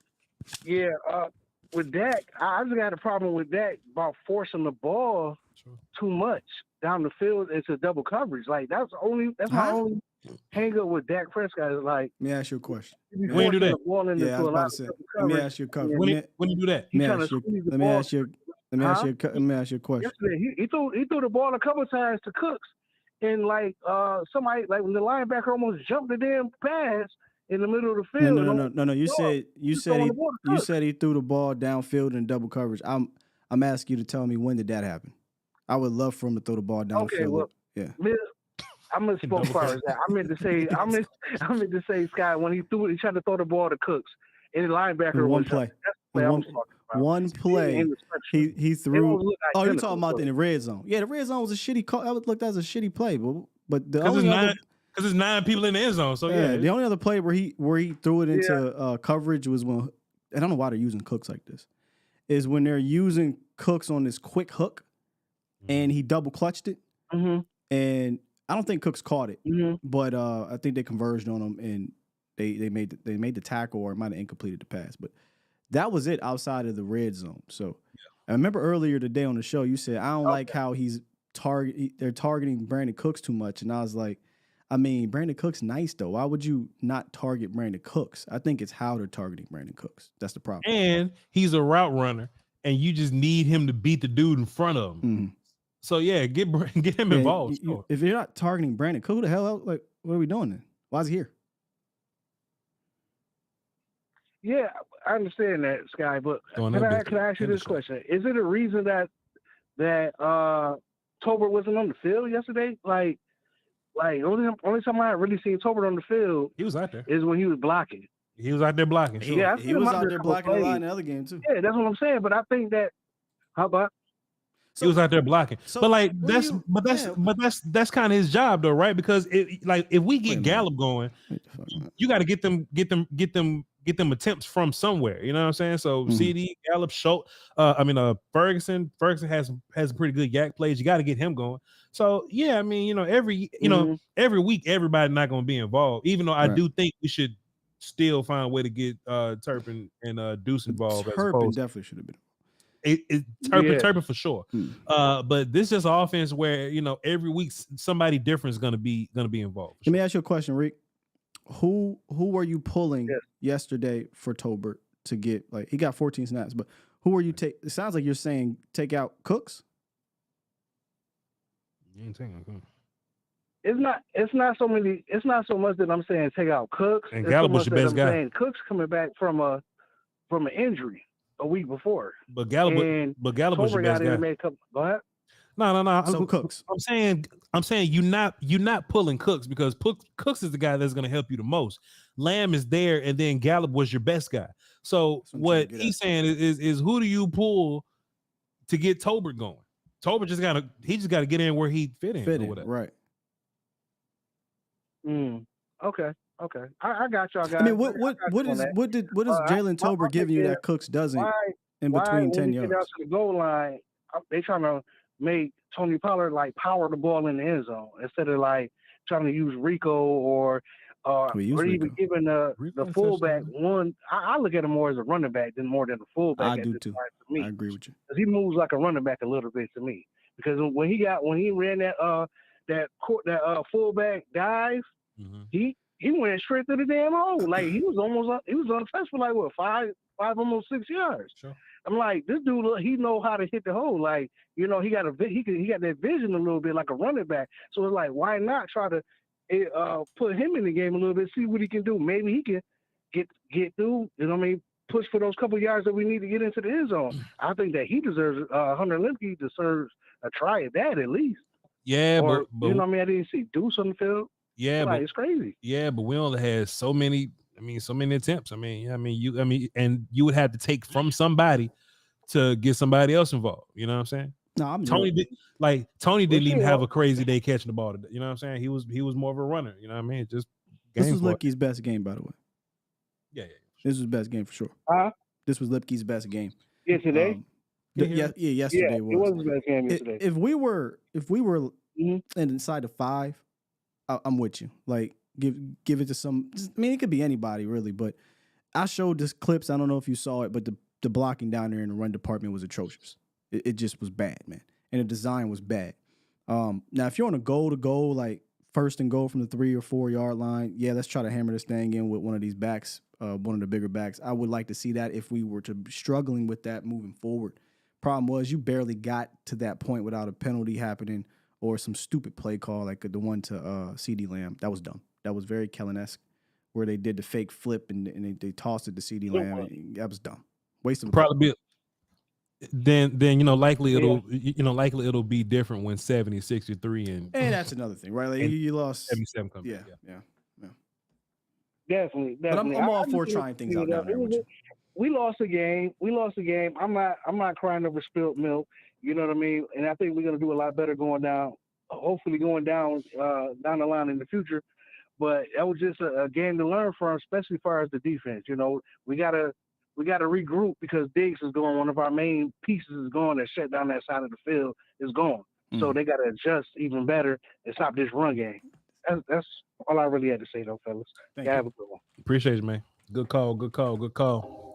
with Dak, I just got a problem with Dak about forcing the ball too much down the field into double coverage. Like that's my only hang up with Dak Prescott is like. Let me ask you a question. When you do that? Yeah, I was about to say. Let me ask you a question. When you do that? Let me ask you a question. Yesterday, he threw the ball a couple of times to Cooks, and like somebody like when the linebacker almost jumped the damn pass in the middle of the field. No. You said he threw the ball downfield in double coverage. I'm asking you to tell me when did that happen? I would love for him to throw the ball downfield. Okay, well, yeah. I misspoke far as that. I meant to say Sky when he tried to throw the ball to Cooks and the linebacker one play. One play. He threw. Oh, you're talking about in the red zone. Yeah, the red zone was a shitty call. That looked as a shitty play, but the only other. Because there's 9 people in the end zone. So yeah. The only other play where he threw it into coverage was when I don't know why they're using Cooks like this, is when they're using Cooks on this quick hook, and he double clutched it, and I don't think Cooks caught it, but I think they converged on him and they made the tackle, or it might have incompleted the pass, but that was it outside of the red zone. So I remember earlier today on the show you said I don't like how they're targeting Brandon Cooks too much, and I was like, I mean, Brandon Cooks nice though. Why would you not target Brandon Cooks? I think it's how they're targeting Brandon Cooks. That's the problem. And he's a route runner, and you just need him to beat the dude in front of him. So yeah, get him involved. Sure. If you're not targeting Brandon, who the hell else, like, what are we doing then? Why is he here? Yeah, I understand that, Sky, but can I ask you this question? Is it a reason that Tolbert wasn't on the field yesterday? Like only time I really seen Tolbert on the field, he was out there, is when he was blocking. He was out there blocking. Sure. Yeah, he was out there blocking a lot in the other game too. Yeah, that's what I'm saying. But I think that he was out there blocking. So but like that's kind of his job though, right? Because if we get Gallup going, you got to get them attempts from somewhere. You know what I'm saying? So CD, Gallup, Schultz, Ferguson has pretty good yak plays. You got to get him going. So yeah, I mean, every week everybody's not going to be involved. Even though I do think we should still find a way to get Turpin and Deuce involved. Turpin definitely should have been. Turpin for sure. But this is an offense where every week somebody different is going to be involved. Let me ask you a question, Rick. Who were you pulling yesterday for Tolbert to get? Like, he got 14 snaps, but who were you take? It sounds like you're saying take out Cooks. You ain't taking Cooks. It's not so much that I'm saying take out Cooks. And Gallup was your best guy. Saying Cooks coming back from an injury a week before. But Gallup was your best guy. Go ahead. No. So Cooks. I'm saying you're not pulling Cooks because Cooks is the guy that's going to help you the most. Lamb is there, and then Gallup was your best guy. So what he's saying is who do you pull to get Tolbert going? Tolbert just got to get in where he fit in. Right. Okay. I got y'all guys. I mean, what is Jalen Tolbert giving you that Cooks doesn't in between 10 yards? Get out to the goal line, they trying to make Tony Pollard like power the ball in the end zone instead of like trying to use Rico or even giving the fullback one. I look at him more as a running back than a fullback. I do too. To me. I agree with you. Because he moves like a running back a little bit to me. Because when he ran that fullback dive, he went straight to the damn hole. Like he was on touch for like what 5 almost 6 yards. Sure. I'm like, this dude, he know how to hit the hole. Like, he got that vision a little bit like a running back. So it's like, why not try to put him in the game a little bit, see what he can do. Maybe he can get through. Push for those couple yards that we need to get into the end zone. I think that he deserves. Hunter Lemke deserves a try at that at least. Yeah, but I didn't see Deuce on the field. Yeah, but it's crazy. Yeah, but we only had so many attempts. You would have to take from somebody to get somebody else involved. You know what I'm saying? No, Tony didn't even have a crazy day catching the ball today. You know what I'm saying? He was more of a runner. You know what I mean? Just this was Lipke's best game, by the way. Yeah. This was his best game for sure. This was Lipke's best game. Yeah, today. Yesterday it was his best game yesterday. If we were inside the 5, I'm with you. Like give it to some. I mean, it could be anybody really, but I showed this clips. I don't know if you saw it, but the blocking down there in the run department was atrocious. It just was bad, man, and the design was bad. Now, if you're on a goal to goal, like first and goal from the 3 or 4 yard line, yeah, let's try to hammer this thing in with one of these backs, one of the bigger backs. I would like to see that if we were to be struggling with that moving forward. Problem was you barely got to that point without a penalty happening or some stupid play call like the one to CD Lamb. That was dumb. That was very Kellen-esque, where they did the fake flip and they tossed it to CD Lamb. That was dumb. Waste of probably be. Then likely it'll be different when 70-63 and that's another thing, right? Like you lost 77 coming. Yeah. Definitely. But I'm all for trying things out down there with you. We lost a game. I'm not crying over spilled milk. You know what I mean? And I think we're gonna do a lot better going down. Hopefully going down the line in the future. But that was just a game to learn from, especially as far as the defense. We gotta we got to regroup because Diggs is going. One of our main pieces is going that shut down that side of the field is gone. So they got to adjust even better and stop this run game. That's all I really had to say, though, fellas. Thank Yeah, you. have a good one. Appreciate you, man. Good call. Good call. Good call.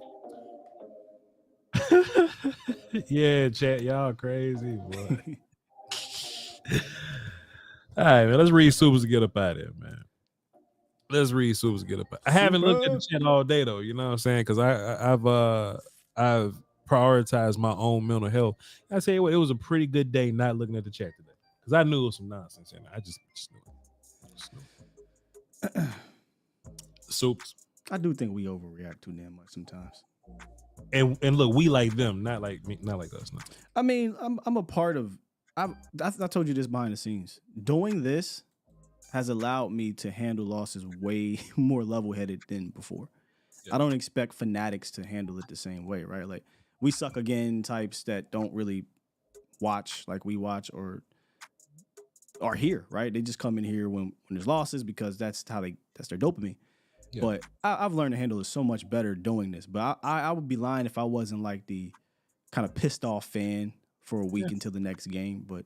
Yeah, chat. Y'all crazy, boy. All right, man. Let's read Supers to get up out of here, man. Let's read Supers to get up. I haven't looked at the chat all day though. You know what I'm saying? Because I've prioritized my own mental health. I tell you what, it was a pretty good day not looking at the chat today because I knew it was some nonsense in there. I just knew it. Supers. I do think we overreact too damn much sometimes. And look, we like them, not like me, not like us. No. I mean, I'm a part of. I told you this behind the scenes. Doing this has allowed me to handle losses way more level-headed than before. Yeah. I don't expect fanatics to handle it the same way, right? Like we suck again types that don't really watch like we watch or are here, right? They just come in here when there's losses because that's their dopamine. Yeah. But I've learned to handle it so much better doing this. But I would be lying if I wasn't like the kind of pissed off fan for a week until the next game. But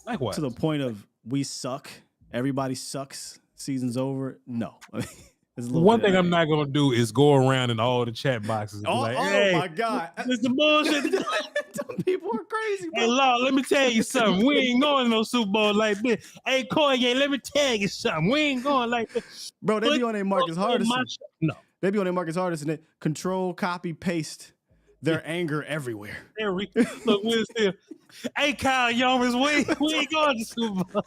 likewise, to the point of we suck, everybody sucks, season's over. No. One thing I'm not going to do is go around in all the chat boxes and be like, hey, my God. This the bullshit. People are crazy, bro. Hey, Lord, let me tell you something. We ain't going to no Super Bowl like this. Hey, Koye, let me tell you something. We ain't going like this. Bro, they be on their Marcus Hardison. No. They be on their Marcus Hardison. They control, copy, paste their anger everywhere. Look, we're still. Hey, Kyle Yomers, we ain't going to Super Bowl.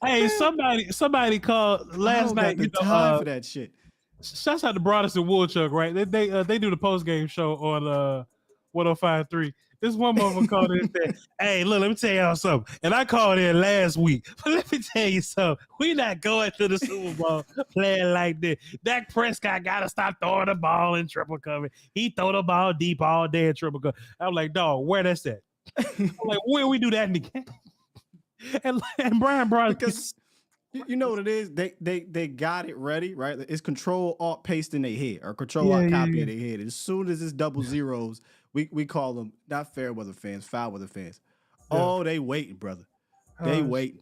Hey, somebody called last night. You know, time for that shit. Shouts out to Broadus and Woolchuck, right? They do the post game show on 105.3. This one motherfucker called in and said, "Hey, look, let me tell y'all something." And I called in last week, but let me tell you something. We not going to the Super Bowl playing like this. Dak Prescott gotta stop throwing the ball in triple cover. He throw the ball deep all day in triple cover. I'm like, dog, where that's at? I'm like, where we do that in the game? And Brian brought because you know what it is. They got it ready, right? It's control alt paste in their head or control alt copy in their head. As soon as it's double zeros, we call them not fair weather fans, foul weather fans. Yeah. Oh, they waiting, brother. They waiting.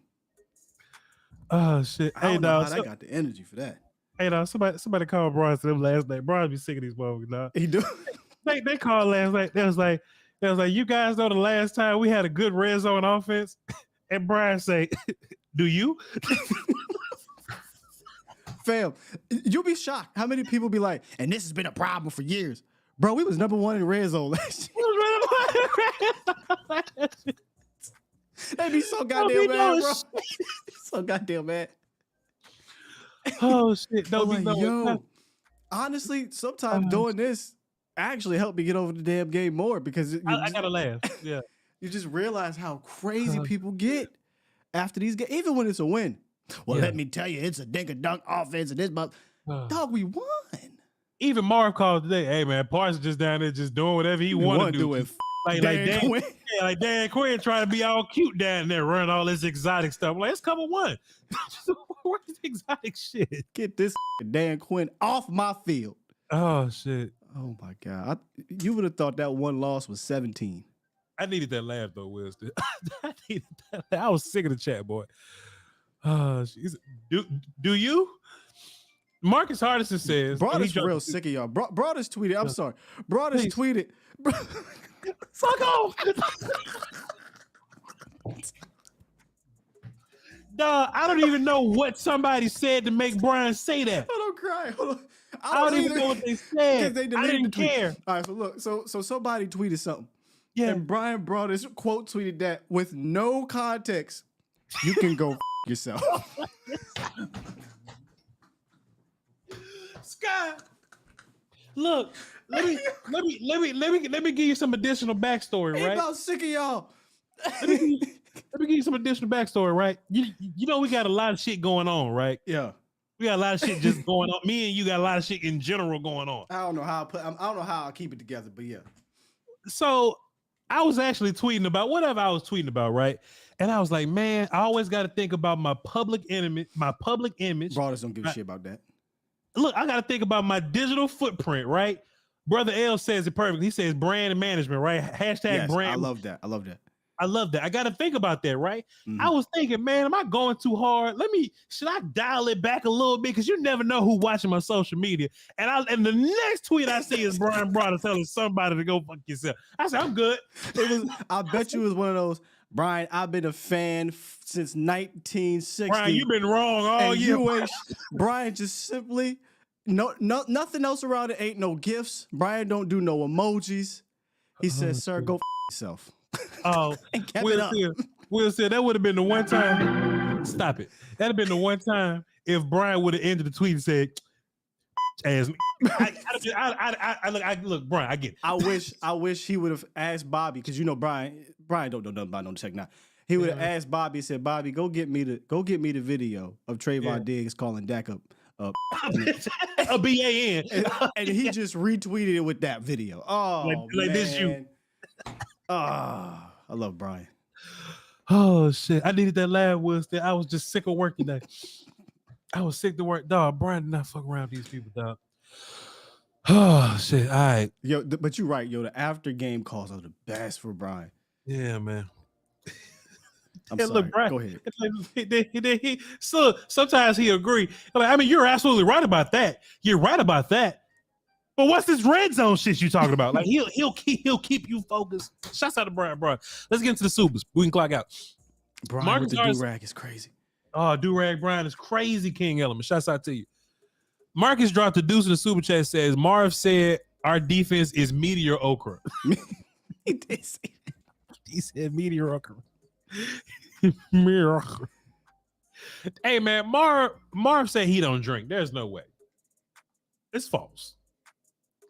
Oh shit! I don't know how they got the energy for that. Hey, dog, somebody called Brian to them last night. Brian be sick of these motherfuckers, dog. He do. They called last night. They was like, you guys know the last time we had a good red zone offense. And Brian say, do you? Fam, you'll be shocked how many people be like, and this has been a problem for years. Bro, we was number one in red zone last year. They be so goddamn mad, bro. So goddamn mad. Oh, shit. Don't be yo. Honestly, sometimes doing this actually helped me get over the damn game more because I gotta laugh. Yeah. You just realize how crazy people get after these games, even when it's a win. Well, let me tell you, it's a dink-a-dunk offense and this, but dog, we won. Even Marv called today. Hey man, Parsons just down there just doing whatever he wanted to do. Like Dan Quinn. Yeah, like Dan Quinn trying to be all cute down there, running all this exotic stuff. Like it's cover one. Where's the exotic shit? Get this Dan Quinn off my field. Oh shit. Oh my God. You would have thought that one loss was 17. I needed that laugh though, Winston. I needed that. I was sick of the chat, boy. Do you? Marcus Hardison says. Broadus real sick of y'all. Broadus tweeted. I'm sorry. Broadus tweeted. Fuck off. Dog, I don't even know what somebody said to make Brian say that. Hold on, cry. Hold on. I don't even know what they said. I didn't care. All right, so look. So somebody tweeted something. Yeah. And Brian Broadus quote tweeted that with no context. You can go yourself. Sky, look, let me give you some additional backstory, right? About sick of y'all. Let me give you some additional backstory, right? You know we got a lot of shit going on, right? Yeah. We got a lot of shit just going on. Me and you got a lot of shit in general going on. I don't know how I'll keep it together, but yeah. So I was actually tweeting about whatever I was tweeting about, right? And I was like, man, I always got to think about my public image. Broadus don't give a shit about that. look, I got to think about my digital footprint, right? Brother L says it perfectly. He says brand and management, right? Hashtag Yes, brand. I love that. I love that. I got to think about that, right? Mhm. I was thinking, man, am I going too hard? Should I dial it back a little bit? Because you never know who's watching my social media. And the next tweet I see is Brian Broder telling somebody to go fuck yourself. I said, I'm good. I bet you it was one of those, Brian, I've been a fan since 1960. Brian, you've been wrong all and year. you ain't, Brian just simply, nothing else around it, ain't no gifts. Brian don't do no emojis. He says, sir, go f yourself. Oh, And kept it up. Will said that would have been the one time. Stop it. That'd have been the one time if Brian would have ended the tweet and said, "Ass me." Look, Brian, I get it. I wish he would have asked Bobby, because you know Brian don't know nothing about no tech now. He would have asked Bobby and said, Bobby, go get me the video of Trayvon Diggs calling Dak up A BAN. and he just retweeted it with that video. Oh, like this you. Oh, I love Brian. Oh shit! I needed that laugh. I was just sick of work today. I was sick to work, dog. Brian did not fuck around with these people, dog. Oh shit! All right, Yo, but you're right, yo. The after game calls are the best for Brian. yeah, man. I'm Yeah, sorry. look, Brian, Go ahead. So sometimes he agree. Like, I mean, you're absolutely right about that. You're right about that. But what's this red zone shit you talking about? Like he'll keep you focused. Shouts out to Brian. Let's get into the supers. We can clock out. Brian Marcus with the Arts- do-rag is crazy. Oh, do-rag Brian is crazy. King Element. Shouts out to you. Marcus dropped a deuce in the super chat. Says Marv said our defense is mediocre. He did say that. He said mediocre. Mediocre. Hey man, Marv said he don't drink. There's no way. It's false.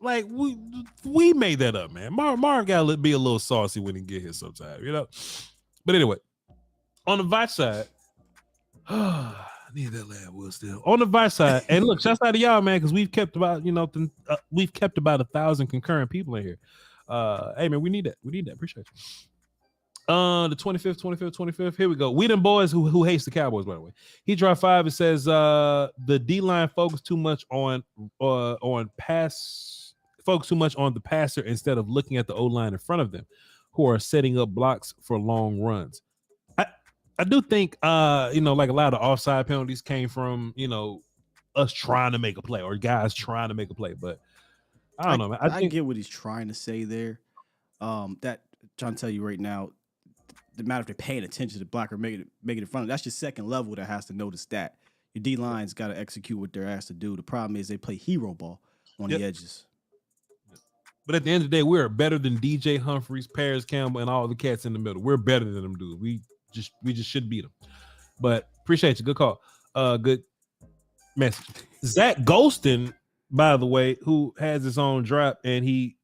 Like we made that up, man. Marv gotta be a little saucy when he get here sometime, you know. But anyway, on the Voch side, I need that lab Will still on the Voch side. And look, shouts out to y'all, man, because we've kept about 1,000 concurrent people in here. Hey man, we need that. Appreciate you. The 25th. Here we go. We them boys who hates the Cowboys, by the way. He dropped 5. It says the D-line focus too much on the passer instead of looking at the O-line in front of them, who are setting up blocks for long runs. I do think like a lot of offside penalties came from us trying to make a play or guys trying to make a play, but I don't know, man. I get what he's trying to say there. That trying to tell you right now, the matter if they're paying attention to the blocker, make it in front of, that's your second level that has to notice that. Your D line's got to execute what they're asked to do. The problem is they play hero ball on the edges. But at the end of the day, we're better than DJ Humphries, Paris Campbell, and all the cats in the middle. We're better than them dudes. We just should beat them. But appreciate you. Good call. Good message. Zach Golston, by the way, who has his own drop, and he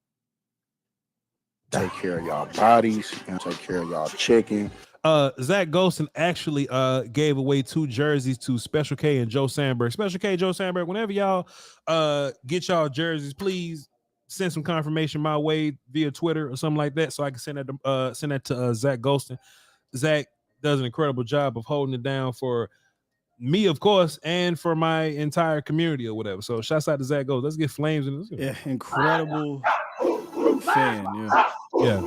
take care of y'all bodies and take care of y'all chicken. Zach Golston actually gave away 2 jerseys to Special K and Joe Sandberg. Special K, Joe Sandberg, whenever y'all get y'all jerseys, please send some confirmation my way via Twitter or something like that, so I can send that to Zach Golston. Zach does an incredible job of holding it down for me, of course, and for my entire community or whatever. So shouts out to Zach Golston. Let's get flames in this. Yeah, incredible fan. Yeah.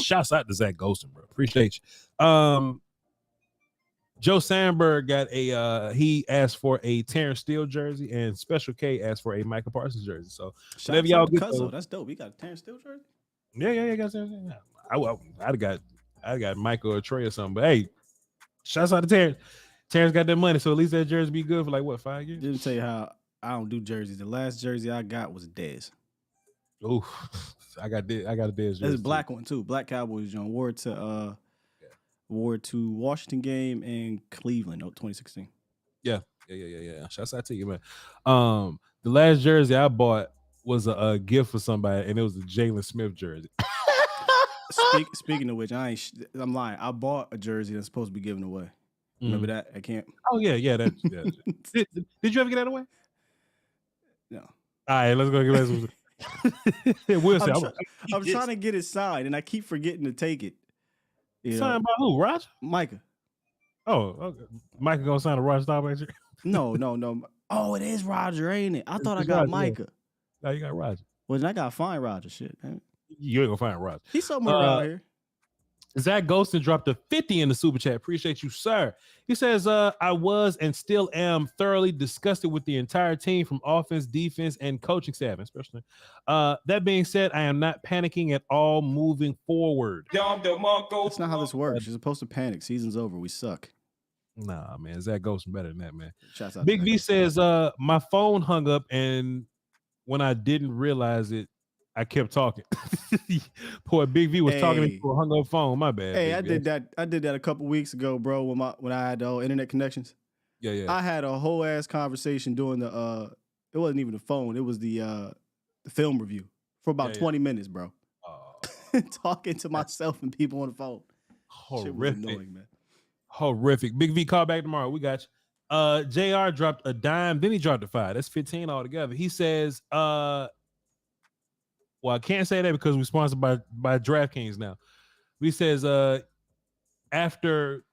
Shouts out to Zach Golston, bro. Appreciate you. Joe Sandberg got he asked for a Terrence Steele jersey, and Special K asked for a Micah Parsons jersey. So whatever y'all get, that's dope. We got a Terrence Steele jersey. Yeah. I'd got Michael or Trey or something. But hey, shouts out to Terrence. Terrence got that money, so at least that jersey be good for like what, 5 years? Didn't tell you how I don't do jerseys. The last jersey I got was Dez. Oh, I got a Dez jersey. There's a black one too. Black Cowboys, John. Wore to Washington game and Cleveland, 2016. Yeah. Shouts out to you, man. The last jersey I bought was a gift for somebody, and it was a Jalen Smith jersey. Speaking of which, I'm lying. I bought a jersey that's supposed to be given away. Remember that? I can't. Oh yeah. Did you ever get that away? No. All right, let's go. We'll see. I'm trying to get it signed, and I keep forgetting to take it. Signed by who? Roger? Micah. Oh, okay. Micah gonna sign a Roger Staubach jersey? No. Oh, it is Roger, ain't it? I thought I It's got Roger, yeah. Micah. No, you got Roger. Well, then I got to find Roger. Shit, man. You ain't gonna find Roger. He's somewhere around here. Zach Golston dropped a 50 in the super chat. Appreciate you, sir. He says, I was and still am thoroughly disgusted with the entire team from offense, defense, and coaching staff, especially. That being said, I am not panicking at all moving forward. That's not how this works. You're supposed to panic. Season's over. We suck. Nah, man. Zach Golston better than that, man. Shouts out Big to V that. says, my phone hung up, and when I didn't realize it, I kept talking. Poor Big V was talking into a hung up phone. My bad. Hey, Big I did that a couple weeks ago, bro. When I had internet connections. Yeah. I had a whole ass conversation doing the it wasn't even the phone. It was the film review for about 20 minutes, bro. Talking to myself and people on the phone. Shit was annoying, man. Horrific. Big V, call back tomorrow. We got you. JR dropped a dime, then he dropped a 5. That's 15 altogether. He says, well, I can't say that because we're sponsored by DraftKings now. He says, after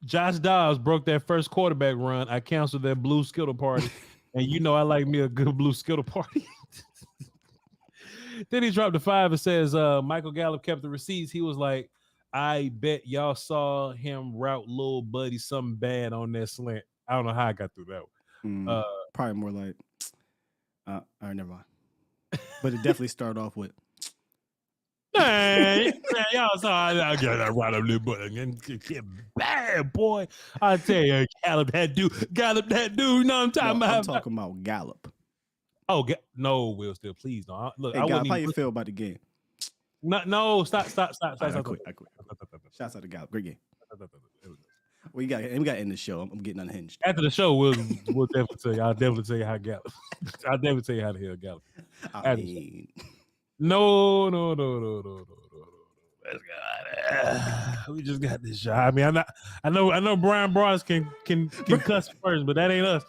Josh Dobbs broke that first quarterback run, I canceled that blue Skittle party. And you know I like me a good blue Skittle party. Then he dropped a 5 and says, Michael Gallup kept the receipts. He was like, I bet y'all saw him route little buddy something bad on that slant. I don't know how I got through that one. Probably more like, all right, never mind. But it definitely started off with, man, y'all saw I got that right up little buddy. Bad boy. I tell you, Gallup that dude. You know what I'm talking about? I'm talking about Gallup. Oh, no, Will Steele, please don't. Look, Hey, I Gallup, wouldn't how even you feel about the game? No, stop. I quit. Shouts out to Gallup. Great game. We got to end the show. I'm getting unhinged. After the show, we'll definitely tell you. I'll definitely tell you how Gallup. I'll definitely tell you how to hear Gallup. I mean, no. Let's go. We just got this shot. I mean, I know Brian Bros can cuss first, but that ain't us.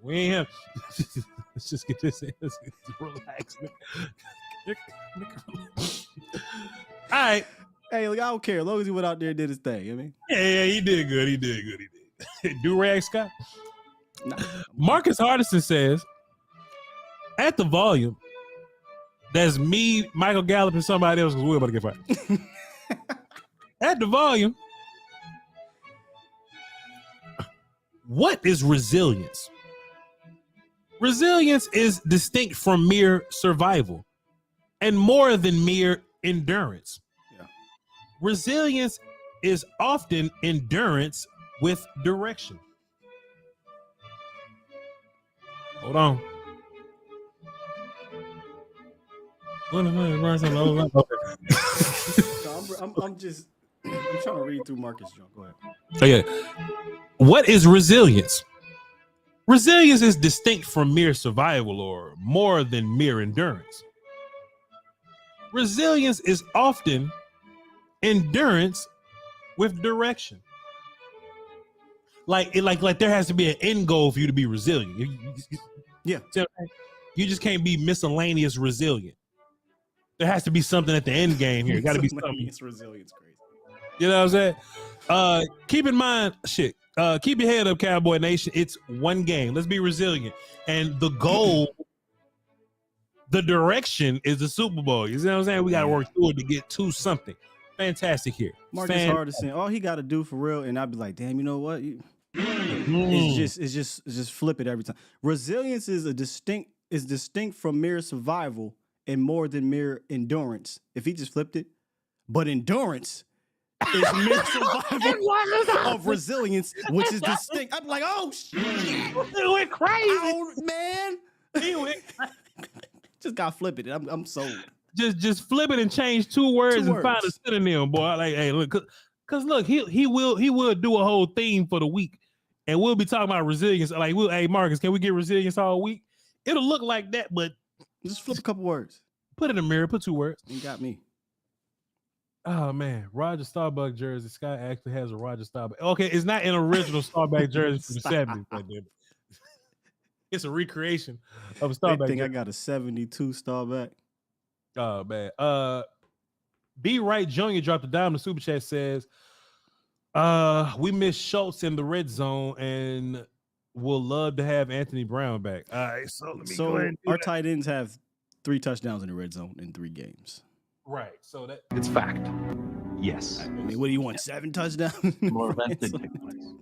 We ain't him. Let's just get this in. Let's relax. All right. Hey, look, I don't care. As long as he went out there and did his thing. I mean, yeah, he did good. He did. Do-rag Scott. Nah. Marcus Hardison says, at the volume, that's me, Michael Gallup, and somebody else because we're about to get fired. At the volume, what is resilience? Resilience is distinct from mere survival and more than mere endurance. Yeah. Resilience is often endurance with direction. Hold on. I'm trying to read through Marcus' junk. Go ahead. So yeah, what is resilience? Resilience is distinct from mere survival or more than mere endurance. Resilience is often endurance with direction. Like there has to be an end goal for you to be resilient. Yeah. You just can't be miscellaneous resilient. There has to be something at the end game here. Got to be something. It's resilience, crazy. You know what I'm saying? Keep in mind, keep your head up, Cowboy Nation. It's one game. Let's be resilient. And the goal, the direction is the Super Bowl. You see what I'm saying? We got to work through it to get to something. Fantastic here. Marcus Hardison, all he got to do for real, and I'd be like, damn, you know what? It's just flip it every time. Resilience is distinct from mere survival and more than mere endurance. If he just flipped it, but endurance is mere survival of resilience, which is distinct. I'm like, oh shit, He went crazy, man. He went just got flip it. I'm sold. Just flip it and change two words and find a synonym, boy. Like, hey, look, cause look, he will do a whole theme for the week, and we'll be talking about resilience. Like, hey Marcus, can we get resilience all week? It'll look like that, but just flip a couple words. Put it in a mirror. Put 2 words. You got me. Oh man, Roger Staubach jersey. Sky actually has a Roger Staubach. Okay, it's not an original Staubach jersey from the 70s. It's a recreation of a Staubach. I think I got a 72 Staubach. Oh man. B Wright Jr. dropped a dime. The super chat says, we missed Schultz in the red zone, and will love to have Anthony Brown back. All right, so let me go ahead and do our that. tight ends have 3 touchdowns in the red zone in 3 games. Right. So that It's fact. Yes. I mean, what do you want? 7 touchdowns? More events did take place.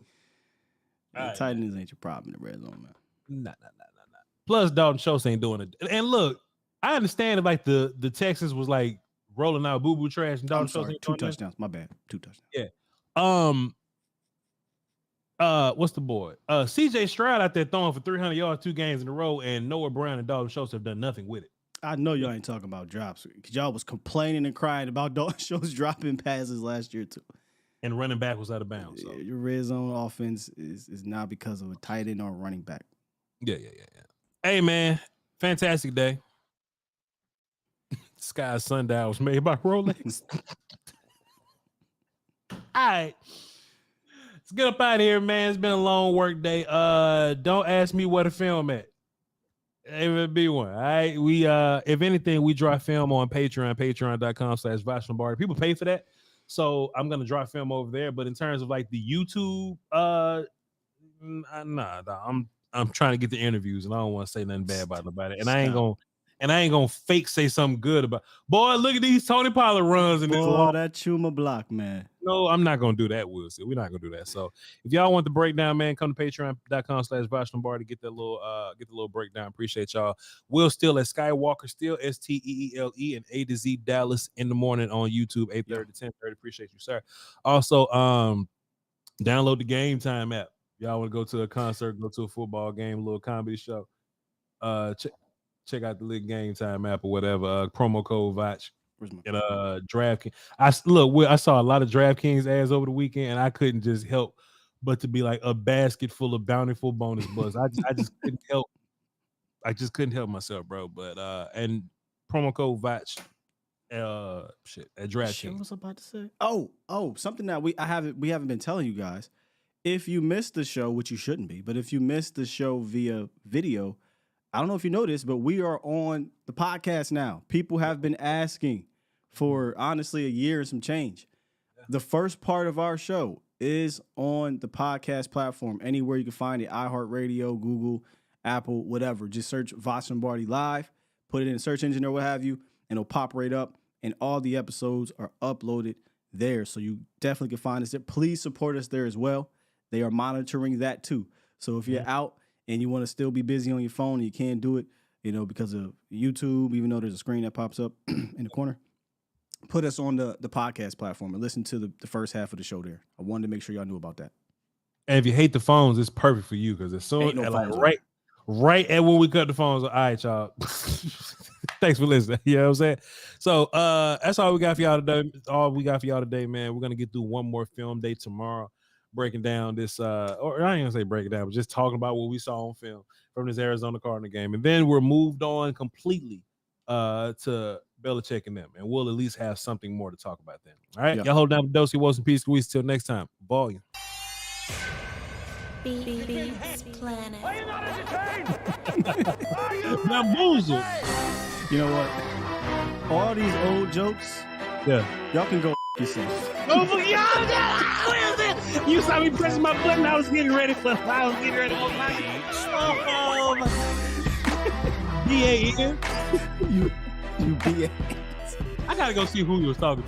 Alright, tight ends ain't your problem in the red zone, man. Nah. Plus, Dalton Schultz ain't doing it. And look, I understand if like the Texans was like rolling out boo-boo trash and Dalton I'm Schultz sorry, ain't 2 doing that. touchdowns. My bad. 2 touchdowns. Yeah. What's the boy? CJ Stroud out there throwing for 300 yards 2 games in a row, and Noah Brown and Dalton Schultz have done nothing with it. I know y'all ain't talking about drops because y'all was complaining and crying about Dalton Schultz dropping passes last year too. And running back was out of bounds. So. Your red zone offense is not because of a tight end or a running back. Yeah. Hey man, fantastic day. Sky sundial was made by Rolex. All right. Let's get up out of here, man. It's been a long work day. Don't ask me where to film at. It would be one. All right. We if anything, we drop film on Patreon, patreon.com/Voch Lombardi. People pay for that. So I'm gonna drop film over there. But in terms of like the YouTube, nah, I'm trying to get the interviews and I don't want to say nothing bad about nobody. And I ain't gonna fake say something good about. Boy, look at these Tony Pollard runs in this long. That Chuma block, man. No, I'm not gonna do that, Will. We're not gonna do that. So if y'all want the breakdown, man, come to patreon.com/Voch Lombardi, get the little breakdown. Appreciate y'all. Will Steele at Skywalker, Steele STEELE and A to Z Dallas in the morning on YouTube, 8:30 to 10:30. Appreciate you, sir. Also, download the Game Time app. Y'all want to go to a concert, go to a football game, a little comedy show. Check out the little Game Time app or whatever. Promo code Voch. And DraftKings. I saw a lot of DraftKings ads over the weekend, and I couldn't just help but to be like a basket full of bountiful bonus bucks. I just couldn't help. I just couldn't help myself, bro. But and promo code Voch. At DraftKings. What was I about to say? Oh, something that we haven't been telling you guys. If you missed the show, which you shouldn't be, but if you missed the show via video, I don't know if you know this, but we are on the podcast now. People have been asking for honestly a year and some change. The first part of our show is on the podcast platform. Anywhere you can find it, iHeartRadio, Google, Apple, whatever. Just search Voch Lombardi Live, put it in the search engine or what have you, and it'll pop right up. And all the episodes are uploaded there. So you definitely can find us there. Please support us there as well. They are monitoring that too. So if you're out and you want to still be busy on your phone and you can't do it, because of YouTube, even though there's a screen that pops up in the corner, put us on the podcast platform and listen to the first half of the show there. I wanted to make sure y'all knew about that. And if you hate the phones, it's perfect for you because as soon right at when we cut the phones, all right, y'all. Thanks for listening. You know what I'm saying? So that's all we got for y'all today. Man. We're gonna get through one more film day tomorrow, breaking down this or I ain't gonna say break it down, but just talking about what we saw on film from this Arizona Cardinal game. And then we're moved on completely to Belichick and them, and we'll at least have something more to talk about then. All right, y'all hold down the dose. Wilson, peace, squeeze. Till next time. Volume. Beats Planet. Now, Boozle. You know what? All these old jokes, y'all can go yourself. Oh, y'all! You saw me pressing my button. I was getting ready for my BAN. You BA. I gotta go see who you was talking to.